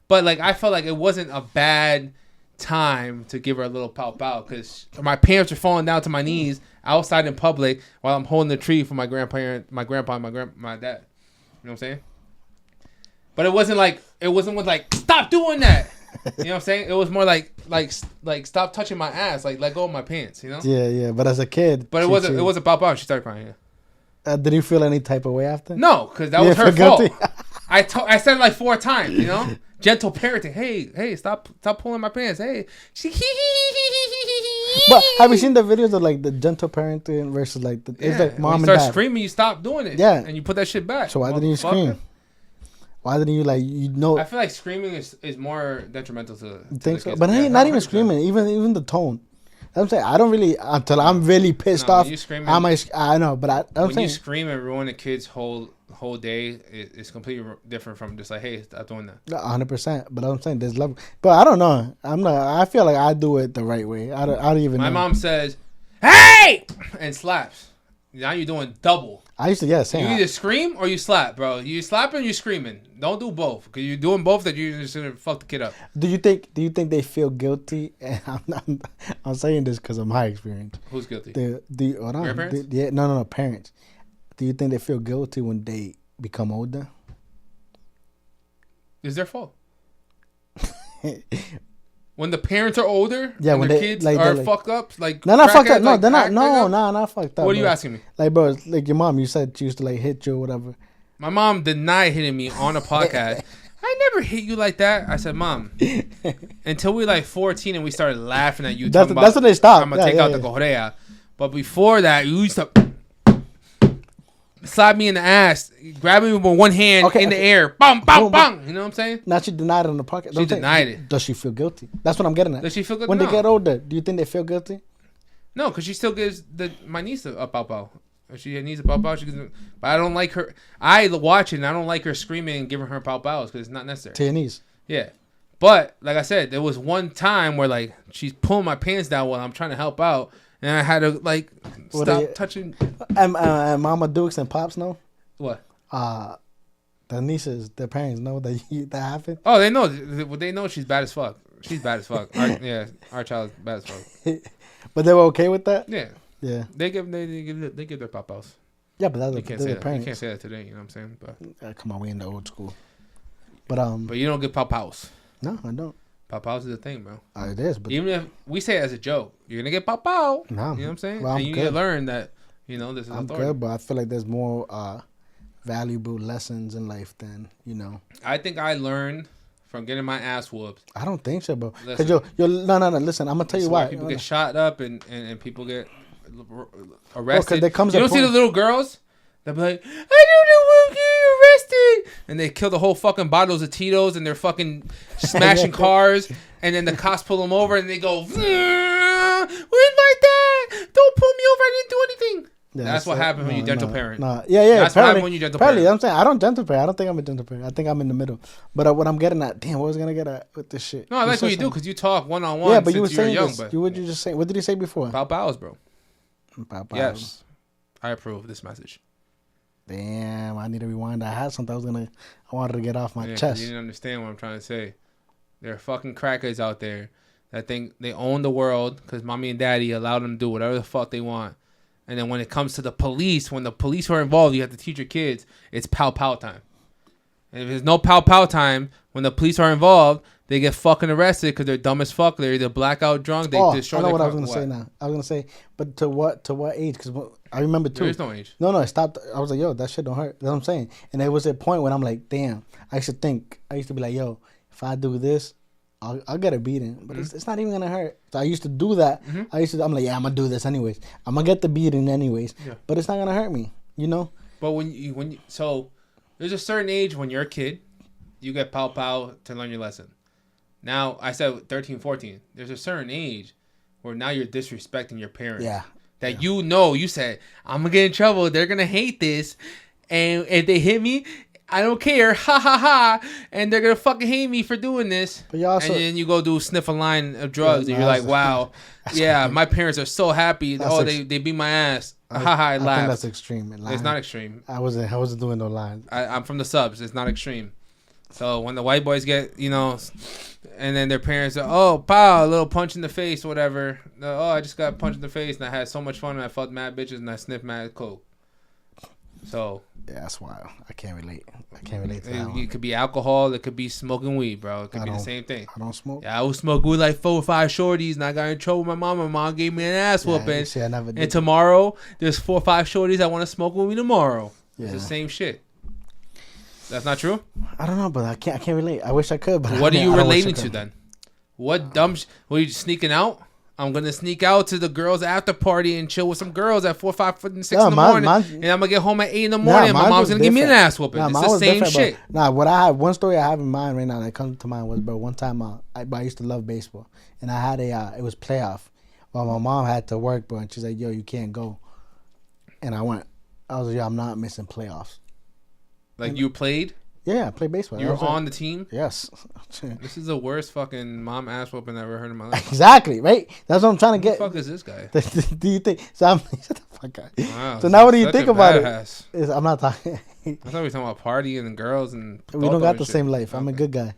But like I felt like it wasn't a bad time to give her a little pow because my pants were falling down to my knees outside in public while I'm holding the tree for my grandpa, and my dad. You know what I'm saying? But it wasn't with like stop doing that. You know what I'm saying? It was more like stop touching my ass, like let go of my pants, you know? Yeah. But as a kid, it wasn't pow. She started crying. Yeah. Did you feel any type of way after? No, because that was her fault. I said it like 4 times, you know? Gentle parenting. Hey, stop pulling my pants. Hey. But have you seen the videos of like the gentle parenting versus like it's like mom and dad? You start screaming, you stop doing it. Yeah. And you put that shit back. So why didn't you scream? Why didn't you I feel like screaming is more detrimental to think so? But not even screaming, even the tone. I'm saying I don't really until I'm really pissed off. I know, but when you scream and ruin a kid's whole day, it's completely different from just like, hey, stop doing that. 100%. But I'm saying there's love. But I don't know. I feel like I do it the right way. I don't even. My know. mom says, "Hey!" and slaps. Now you're doing double. I used to say you either scream or you slap, bro. You slapping, you screaming. Don't do both because you're doing both. That you're just gonna fuck the kid up. Do you think they feel guilty? And I'm saying this because of my experience. Who's guilty? Grandparents? No, parents. Do you think they feel guilty when they become older? It's their fault. When the parents are older, yeah, and when the kids are fucked up, like no, not fucked up. No, they're not. No, not fucked up. What are you asking me? Like, bro, like your mom, you said she used to like hit you or whatever. My mom denied hitting me on a podcast. I never hit you like that. I said, Mom, until we like 14 and we started laughing at you. That's when they stopped. I'm gonna take out the correa. But before that, you used to slap me in the ass, grab me with one hand in the air, bang, bang, bang. You know what I'm saying? Now she denied it on the podcast. She denied it. Does she feel guilty? That's what I'm getting at. Does she feel guilty? When they get older, do you think they feel guilty? No, because she still gives my niece a pow. If she needs a pow, she gives it. But I don't like her. I watch it and I don't like her screaming and giving her pows because it's not necessary. To your niece. Yeah. But, like I said, there was one time where, like, she's pulling my pants down while I'm trying to help out. And I had to, like, stop touching. And Mama Dukes and Pops know? What? The nieces, their parents know that happened? Oh, they know. They know she's bad as fuck. She's bad as fuck. Our child is bad as fuck. But they were okay with that. Yeah. Yeah. They give their papaos. Yeah, but that's You can't say that. You can't say that today. You know what I'm saying? But come on, we in the old school. But you don't get papaos. No, I don't. Papaos is a thing, bro. It is, but even if we say it as a joke, you're gonna get papao. No, you know what I'm saying? Well, and you need to learn that. You know, this is I'm authority. good, but I feel like there's more valuable lessons in life than I think I learned from getting my ass whooped. I don't think so, bro. Because no. Listen, I'm gonna tell you why. People get shot up and people get arrested. There comes you don't see the little girls. They'll be like, I don't know why I'm getting arrested. And they kill the whole fucking bottles of Tito's and they're fucking smashing cars. And then the cops pull them over and they go, where's my dad? Don't pull me over. I didn't do anything. Yeah, that's what happens when you gentle parent. Yeah. That's what happens when you gentle parent. I'm saying I don't gentle parent. I don't think I'm a gentle parent. I think I'm in the middle. But what I'm getting at, damn, what was I going to get at with this shit? No, I like what you do because you talk one-on-one. Yeah, but you were saying young. What did you just say? What did he say before? Papaos, bro. Papaos. Yes. I approve this message. Damn, I need to rewind. I had something I wanted to get off my chest. You didn't understand what I'm trying to say. There are fucking crackers out there that think they own the world because mommy and daddy allowed them to do whatever the fuck they want. And then when it comes to the police, when the police are involved, you have to teach your kids, it's pow-pow time. And if there's no pow-pow time, when the police are involved, they get fucking arrested because they're dumb as fuck. They're either blackout drunk. They destroy I know what I was going to say now. I was going to say, but to what age? Because I remember too. There is no age. No, I stopped. I was like, yo, that shit don't hurt. That's what I'm saying. And there was a point when I'm like, damn, I used to be like, yo, if I do this, I'll get a beating. But it's not even going to hurt. So I used to do that. I'm like, yeah, I'm going to do this anyways. I'm going to get the beating anyways. Yeah. But it's not going to hurt me, But so there's a certain age when you're a kid, you get pow-pow to learn your lesson. Now, I said 13, 14. There's a certain age where now you're disrespecting your parents. Yeah. That you said, I'm going to get in trouble. They're going to hate this. And if they hit me, I don't care. Ha, ha, ha. And they're going to fucking hate me for doing this. But you also, and then you go sniff a line of drugs. And you're like, wow. Yeah, my parents are so happy. They beat my ass. Ha, ha, I laugh. I think that's extreme. It's not extreme. I wasn't doing no lines. I'm from the subs. It's not extreme. So when the white boys get, and then their parents are, oh, pow, a little punch in the face, whatever. Oh, I just got punched in the face, and I had so much fun, and I fucked mad bitches, and I sniffed mad coke. So. Yeah, that's wild. I can't relate to that. It could be alcohol. It could be smoking weed, bro. It could be the same thing. I don't smoke. Yeah, I was smoking with like 4 or 5 shorties, and I got in trouble with my mom. My mom gave me an ass whooping. See, I never did. And tomorrow, there's 4 or 5 shorties that want to smoke with me tomorrow. Yeah. It's the same shit. That's not true? I don't know, but I can't relate. I wish I could, but what are you relating to then? What dumb were you sneaking out? I'm gonna sneak out to the girls' after party and chill with some girls at 4, 5, and 6 in the morning, and I'm gonna get home at 8 in the morning. And my mom's gonna give me an ass whooping. It's the same shit. What I have, one story I have in mind right now that comes to mind was, bro, one time I used to love baseball, and I had it was playoff. Well, my mom had to work, bro, and she's like, yo, you can't go. And I went. I was like, yo, I'm not missing playoffs. Like, you played? Yeah, I played baseball. You were on the team? Yes. This is the worst fucking mom ass whooping I've ever heard in my life. Exactly, right? That's what I'm trying to get. Who the fuck is this guy? Do you think? So shut the fuck up. Wow, so now what do you think about it? I'm not talking. I thought we were talking about partying and girls and. We don't got the same life. Okay. I'm a good guy.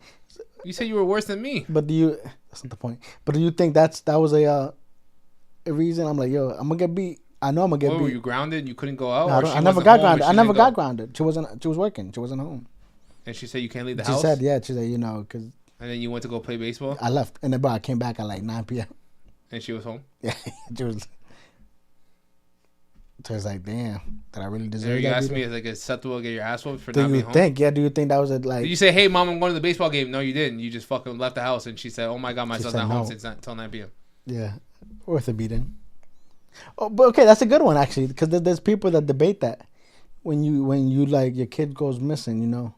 You said you were worse than me. But that's not the point. But do you think that was a reason? I'm like, yo, I'm gonna get beat. I know I'm gonna get beat. Were you grounded? You couldn't go out? No, I never got grounded. I never got grounded. She was working. She wasn't home. And she said you can't leave the house? She said, yeah. She said, because... And then you went to go play baseball? I left. And then I came back at like 9 p.m. And she was home? Yeah. She was... So it's like, damn, did I really deserve that? You asked me, like, acceptable to get your ass whooped for not being home? Do you think that was like... Did you say, hey, mom, I'm going to the baseball game? No, you didn't. You just fucking left the house. And she said, oh my God, my son's not home since until 9 p.m. Yeah. Worth a beating. Oh, but okay, that's a good one, actually. Because there's people that debate that. When you like, your kid goes missing,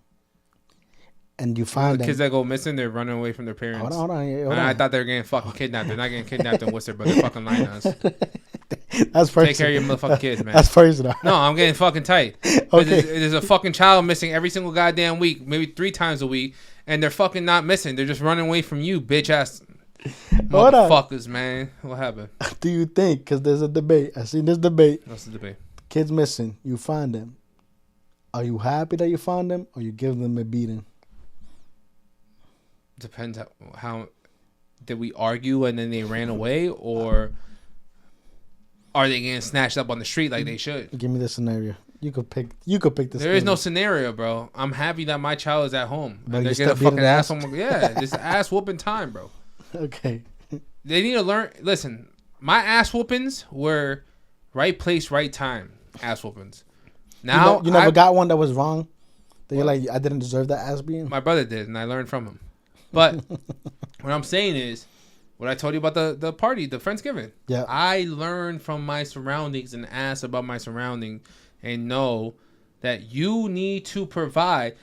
and you find the kids that go missing, they're running away from their parents. Hold on. I thought they were getting fucking kidnapped. They're not getting kidnapped in Worcester, but they're fucking lying to us. That's personal. Take care of your motherfucking kids, man. That's personal. No, I'm getting fucking tight. Okay. There's a fucking child missing every single goddamn week, maybe 3 times a week, and they're fucking not missing. They're just running away from you, bitch ass motherfuckers, man. What happened? Do you think? Because there's a debate. I seen this debate. What's the debate? Kids missing. You find them. Are you happy that you found them, or you give them a beating? Depends how did we argue and then they ran away, or are they getting snatched up on the street like they should? Give me the scenario. You could pick this. There is no scenario, bro. I'm happy that my child is at home. But and they're you getting a fucking ass. Yeah, this ass whooping time, bro. Okay. They need to learn. Listen, my ass whoopings were right place, right time ass whoopings. Now you never got one that was wrong. That you're like, I didn't deserve that ass being. My brother did, and I learned from him. But what I'm saying is, what I told you about the party, the Friendsgiving. Yeah. I learned from my surroundings and asked about my surroundings and know that you need to provide,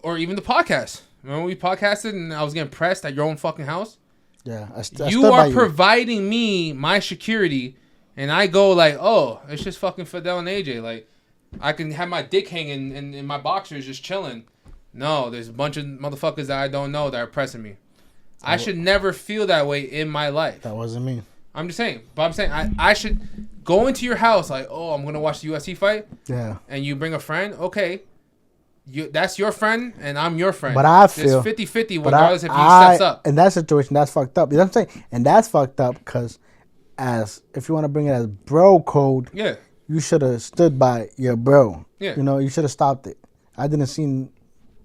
or even the podcast. Remember when we podcasted and I was getting pressed at your own fucking house? Yeah. You are providing me my security, and I go like, oh, it's just fucking Fidel and AJ. Like, I can have my dick hanging in my boxers just chilling. No, there's a bunch of motherfuckers that I don't know that are pressing me. I should never feel that way in my life. That wasn't me. I'm just saying. But I'm saying I should go into your house like, oh, I'm going to watch the UFC fight. Yeah. And you bring a friend. Okay. That's your friend and I'm your friend. But I feel... It's 50-50 regardless if he steps up. In that situation, that's fucked up. You know what I'm saying? And that's fucked up because if you want to bring it as bro code, yeah, you should have stood by your bro. Yeah. You know, you should have stopped it. I didn't see...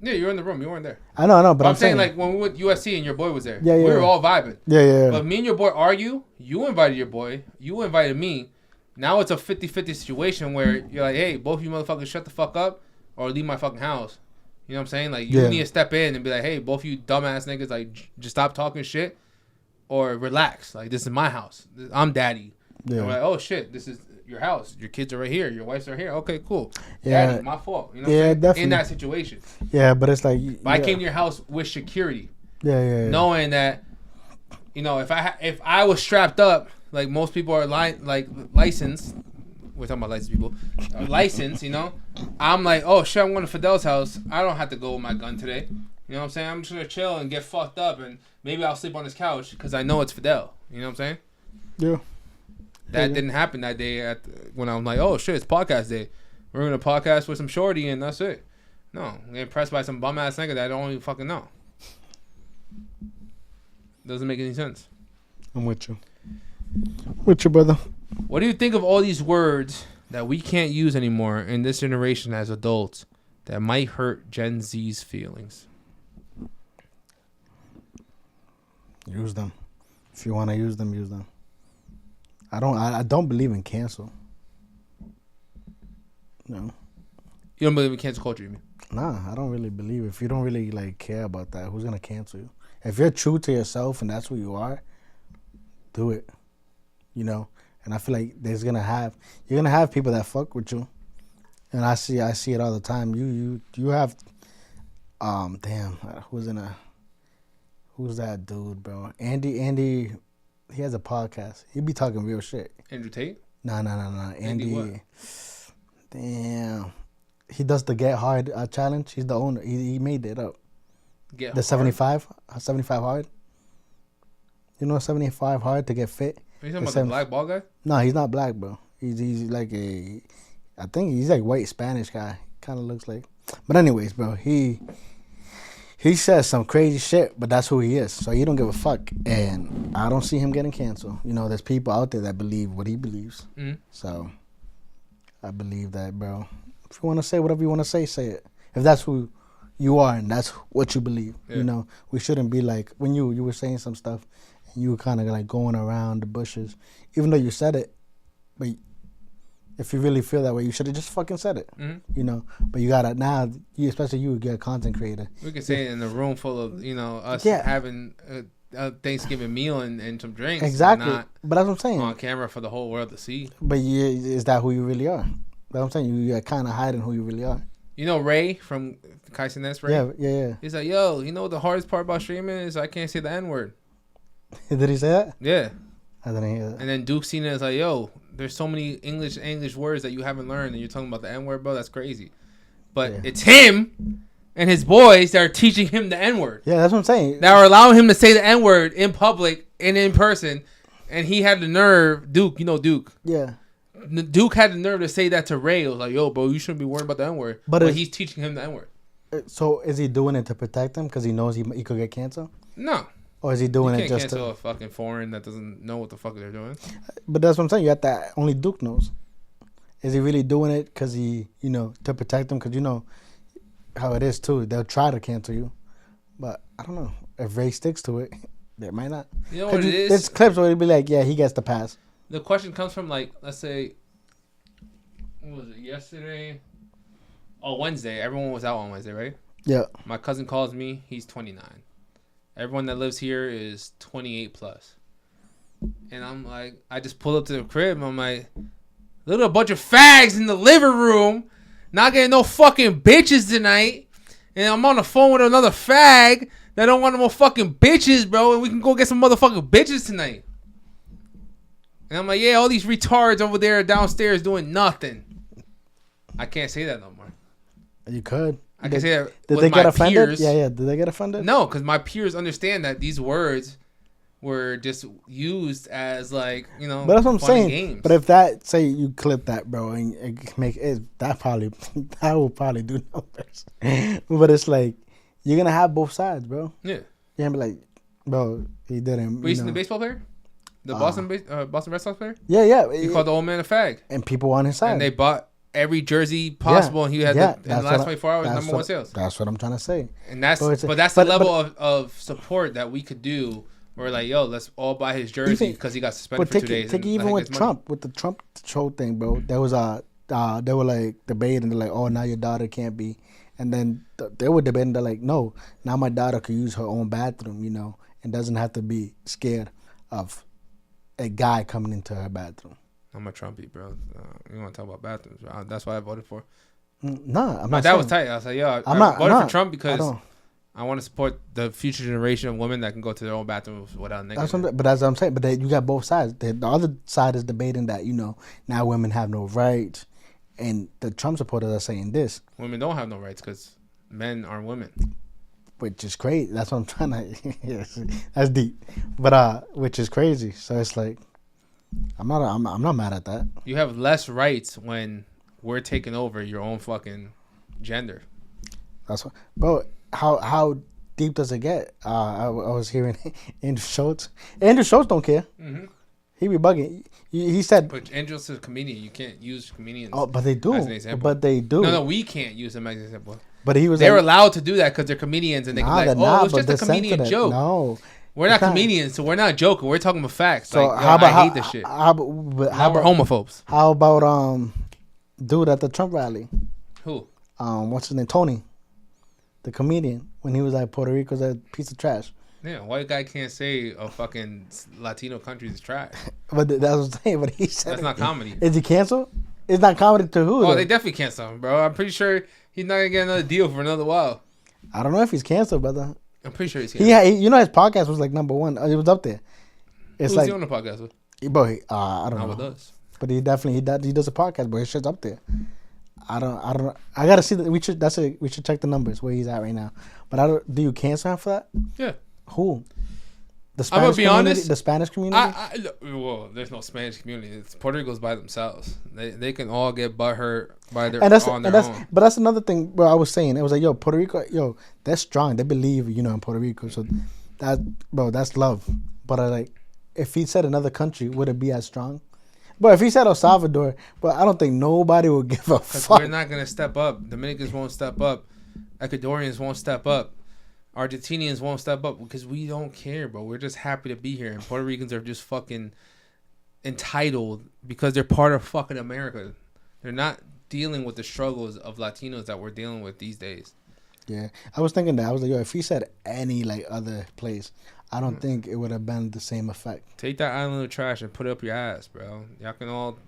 Yeah, you were in the room. You weren't there. I know, but I'm saying like when we were at USC and your boy was there. Yeah, we were all vibing. Yeah. But me and your boy argue. You invited your boy. You invited me. Now it's a 50-50 situation where you're like, hey, both of you motherfuckers shut the fuck up or leave my fucking house. You know what I'm saying? Like, you need to step in and be like, hey, both of you dumbass niggas, like, just stop talking shit or relax. Like, this is my house. I'm daddy. Yeah. And we're like, oh, shit, this is your house. Your kids are right here. Your wives are here. Okay, cool. Yeah. Daddy, my fault. You know what I'm saying? Definitely. In that situation. Yeah, but it's like... But I came to your house with security. Yeah. Knowing that, you know, if I was strapped up, like most people are licensed... We're talking about licensed people. Licensed, you know? I'm like, oh, shit, I'm going to Fidel's house. I don't have to go with my gun today. You know what I'm saying? I'm just going to chill and get fucked up, and maybe I'll sleep on his couch because I know it's Fidel. You know what I'm saying? Yeah. That didn't happen that day when I'm like, oh, shit, it's podcast day. We're going to podcast with some shorty, and that's it. No, I'm getting pressed by some bum-ass nigga that I don't even fucking know. Doesn't make any sense. I'm with you. With you, brother. What do you think of all these words that we can't use anymore in this generation as adults that might hurt Gen Z's feelings? Use them. If you want to use them, use them. I don't believe in cancel. No. You don't believe in cancel culture, you mean? Nah, I don't really believe. If you don't really care about that, who's gonna cancel you? If you're true to yourself and that's who you are, do it. You know? And I feel like you're gonna have people that fuck with you. And I see it all the time. You have who's that dude, bro? Andy, he has a podcast. He be talking real shit. Andrew Tate? Nah. Andy what? Damn. He does the Get Hard challenge. He's the owner. He made it up. Get the hard? 75 hard. You know 75 hard to get fit? Are you talking about the black ball guy? No, he's not black, bro. He's like I think he's like white Spanish guy. Kind of looks like. But anyways, bro, he says some crazy shit, but that's who he is. So he don't give a fuck. And I don't see him getting canceled. You know, there's people out there that believe what he believes. Mm-hmm. So I believe that, bro. If you want to say whatever you want to say it. If that's who you are and that's what you believe. Yeah. You know, we shouldn't be like, when you were saying some stuff, and you were kind of like going around the bushes, even though you said it, but if you really feel that way, you should have just fucking said it. Mm-hmm. You know, but you gotta now, especially you, get a content creator. We could say it in a room full of us having a Thanksgiving meal and some drinks. Exactly, not but that's what I'm saying. On camera for the whole world to see. But is that who you really are? That's what I'm saying. You're kind of hiding who you really are. You know Ray from Kaisen S. Ray? Yeah. He's like, yo, you know what the hardest part about streaming is? I can't say the N-word. Did he say that? Yeah. I didn't hear that. And then Duke Cena is like, yo, there's so many English words that you haven't learned, and you're talking about the N-word, bro. That's crazy. But it's him and his boys that are teaching him the N-word. Yeah, that's what I'm saying. That are allowing him to say the N-word in public and in person, and he had the nerve. Duke, you know Duke. Yeah. Duke had the nerve to say that to Ray. It was like, yo, bro, you shouldn't be worried about the N-word. But he's teaching him the N-word. So is he doing it to protect him because he knows he could get canceled? No. Or is he doing you it can't just cancel a fucking foreign that doesn't know what the fuck they're doing? But that's what I'm saying. You have to only Duke knows. Is he really doing it because he, to protect them? Because you know how it is too. They'll try to cancel you, but I don't know if Ray sticks to it. They might not. You know what it is? There's clips where it'd be like, yeah, he gets the pass. The question comes from like, let's say, what was it, yesterday? Oh, Wednesday. Everyone was out on Wednesday, right? Yeah. My cousin calls me. He's 29. Everyone that lives here is 28 plus. And I'm like, I just pulled up to the crib. And I'm like, little bunch of fags in the living room, not getting no fucking bitches tonight. And I'm on the phone with another fag that don't want no more fucking bitches, bro. And we can go get some motherfucking bitches tonight. And I'm like, yeah, all these retards over there downstairs doing nothing. I can't say that no more. You could. I can say that. Did they get offended? Peers. Yeah. Did they get offended? No, because my peers understand that these words were just used as like, But that's what I'm saying. Games. But if that, say you clip that, bro, and make it, that will probably do numbers. But it's like you're gonna have both sides, bro. Yeah. You're gonna be like, bro, he didn't. Were you seen the baseball player? The Boston Red Sox player? Yeah. He called the old man a fag. And people on his side. And they bought every jersey possible, and he had in the last 24 hours number one sales. That's what I'm trying to say. And that's the level of support that we could do. We're like, yo, let's all buy his jersey because he got suspended for 2 days. Take even with Trump, with the Trump show thing, bro. There was they were like debating, they're like, oh, now your daughter can't be, and then they were debating, they're like, no, now my daughter could use her own bathroom, and doesn't have to be scared of a guy coming into her bathroom. I'm a Trumpy, bro. You want to talk about bathrooms? That's what I voted for. Nah, I'm not. That was tight. I was like, yo, I voted for Trump because I want to support the future generation of women that can go to their own bathrooms without niggas. But that's what I'm saying. But you got both sides. The other side is debating that, now women have no rights. And the Trump supporters are saying this. Women don't have no rights because men aren't women. Which is crazy. That's what I'm trying to... Yes, that's deep. But, which is crazy. So it's like, I'm not mad at that. You have less rights when we're taking over your own fucking gender. That's what... Bro... How deep does it get? I was hearing Andrew Schultz. Andrew Schultz don't care. Mm-hmm. He be bugging. He said... But Andrew's a comedian. You can't use comedians. Oh, but they do. As an example. But they do. No, we can't use them as an example. But he was. They're allowed to do that because they're comedians and they can be like, it's just a comedian joke. No. We're not comedians, so we're not joking. We're talking about facts. So like, I hate this shit. How about we're homophobes? How about dude at the Trump rally? Who? What's his name? Tony, the comedian. When he was like, Puerto Rico's a piece of trash. Yeah, white guy can't say a fucking Latino country is trash. But that's what I'm saying. But he said that's not comedy. Is he canceled? It's not comedy to who? Oh, they definitely cancel him, bro. I'm pretty sure he's not gonna get another deal for another while. I don't know if he's canceled, brother. I'm pretty sure he's canceled. His podcast was like number one. It was up there. Who's he on the podcast with? Bro, I don't know. With us. But he does a podcast, but his shit's up there. I gotta see that. We should check the numbers where he's at right now. But do you cancel him for that? Yeah. Who? The Spanish I'm gonna be community? honest. The Spanish community? Well, there's no Spanish community. It's Puerto Rico's by themselves. They can all get butthurt by their own. But that's another thing. Bro, I was saying it was like, yo, Puerto Rico, they're strong. They believe, in Puerto Rico. So that's love. But if he said another country, would it be as strong? But if he said El Salvador, but I don't think nobody will give a fuck. We're not gonna step up. Dominicans won't step up. Ecuadorians won't step up. Argentinians won't step up because we don't care, bro. We're just happy to be here. And Puerto Ricans are just fucking entitled because they're part of fucking America. They're not dealing with the struggles of Latinos that we're dealing with these days. Yeah. I was thinking that. I was like, yo, if he said any other place, I don't think it would have been the same effect. Take that island of trash and put it up your ass, bro. Y'all can all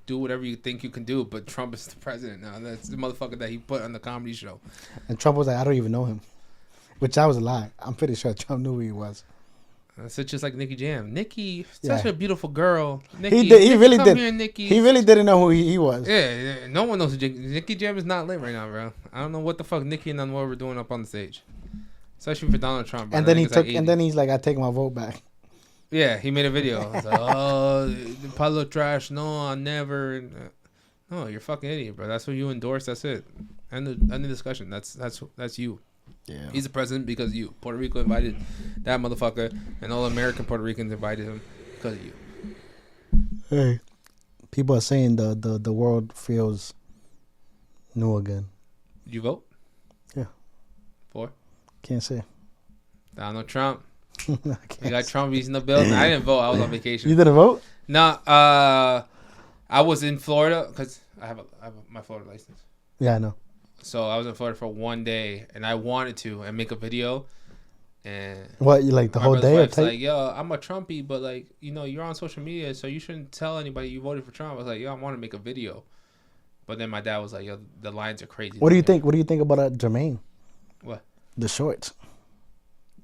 do whatever you think you can do, but Trump is the president now. That's the motherfucker that he put on the comedy show. And Trump was like, I don't even know him. Which that was a lie. I'm pretty sure Trump knew who he was. It's just like Nicky Jam. Nicky, such a beautiful girl. Nicky, he really did. Here, Nicky. He really didn't know who he was. Yeah, no one knows who Nicky Jam is not lit right now, bro. I don't know what the fuck Nicky and Anwar were doing up on the stage. Especially for Donald Trump. Bro. And then he's like, I take my vote back. Yeah, he made a video. He's like, oh, Pablo trash. No, I never. No, you're a fucking idiot, bro. That's what you endorse. That's it. End of discussion. That's you. Yeah. He's the president because of you. Puerto Rico invited that motherfucker, and all American Puerto Ricans invited him because of you. Hey, people are saying the world feels new again. Did you vote? Yeah. For? Can't say. Donald Trump. You got Trumpies in the building. I didn't vote. I was on vacation. You didn't vote? No. I was in Florida because I have my Florida license. Yeah, I know. So I was in Florida for one day, and I wanted to and make a video. And what, you like the whole day? Wife's like, yo, I'm a Trumpy, but like, you know, you're on social media, so you shouldn't tell anybody you voted for Trump. I was like, yo, I want to make a video. But then my dad was like, yo, the lines are crazy. What do you think? What do you think about Jermaine? What? The shorts.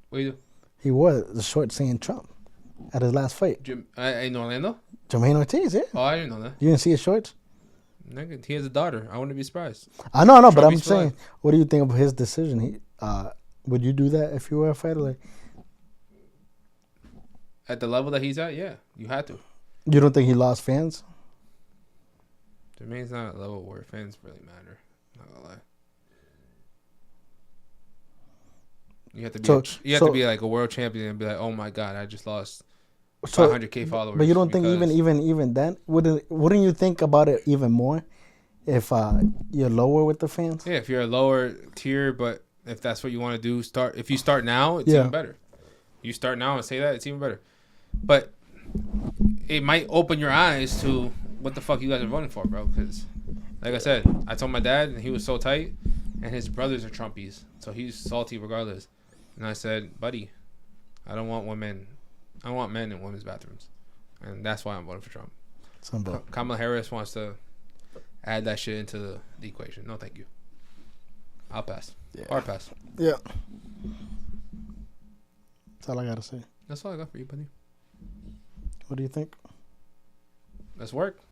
What do you do? He wore the shorts saying Trump at his last fight. In Orlando? Jermaine Ortiz, yeah. Oh, I didn't know that. You didn't see his shorts? Nigga, he has a daughter. I wouldn't be surprised. I know, but I'm Trumpy's saying, flag. what do you think of his decision? Would you do that if you were a fighter? Like, At the level that he's at, yeah, you had to. you don't think he lost fans? Jermaine's not at a level where fans really matter. Not gonna lie. You have to be. You have to be like a world champion and be like, oh my god, I just lost 500K followers. But you don't think even then wouldn't you think about it even more if you're lower with the fans? Yeah, if you're a lower tier, but if that's what you want to do, start. If you start now, it's even better. You start now and say that, it's even better. But it might open your eyes to what the fuck you guys are voting for, bro. Because, like I said, I told my dad, and he was so tight, and his brothers are Trumpies, so he's salty regardless. And I said, buddy, I don't want women. I want men in women's bathrooms, and that's why I'm voting for Trump. Kamala Harris wants to add that shit into the equation. No, thank you. I'll pass. Yeah. Or pass. Yeah. That's all I gotta say. That's all I got for you, buddy. What do you think? Let's work.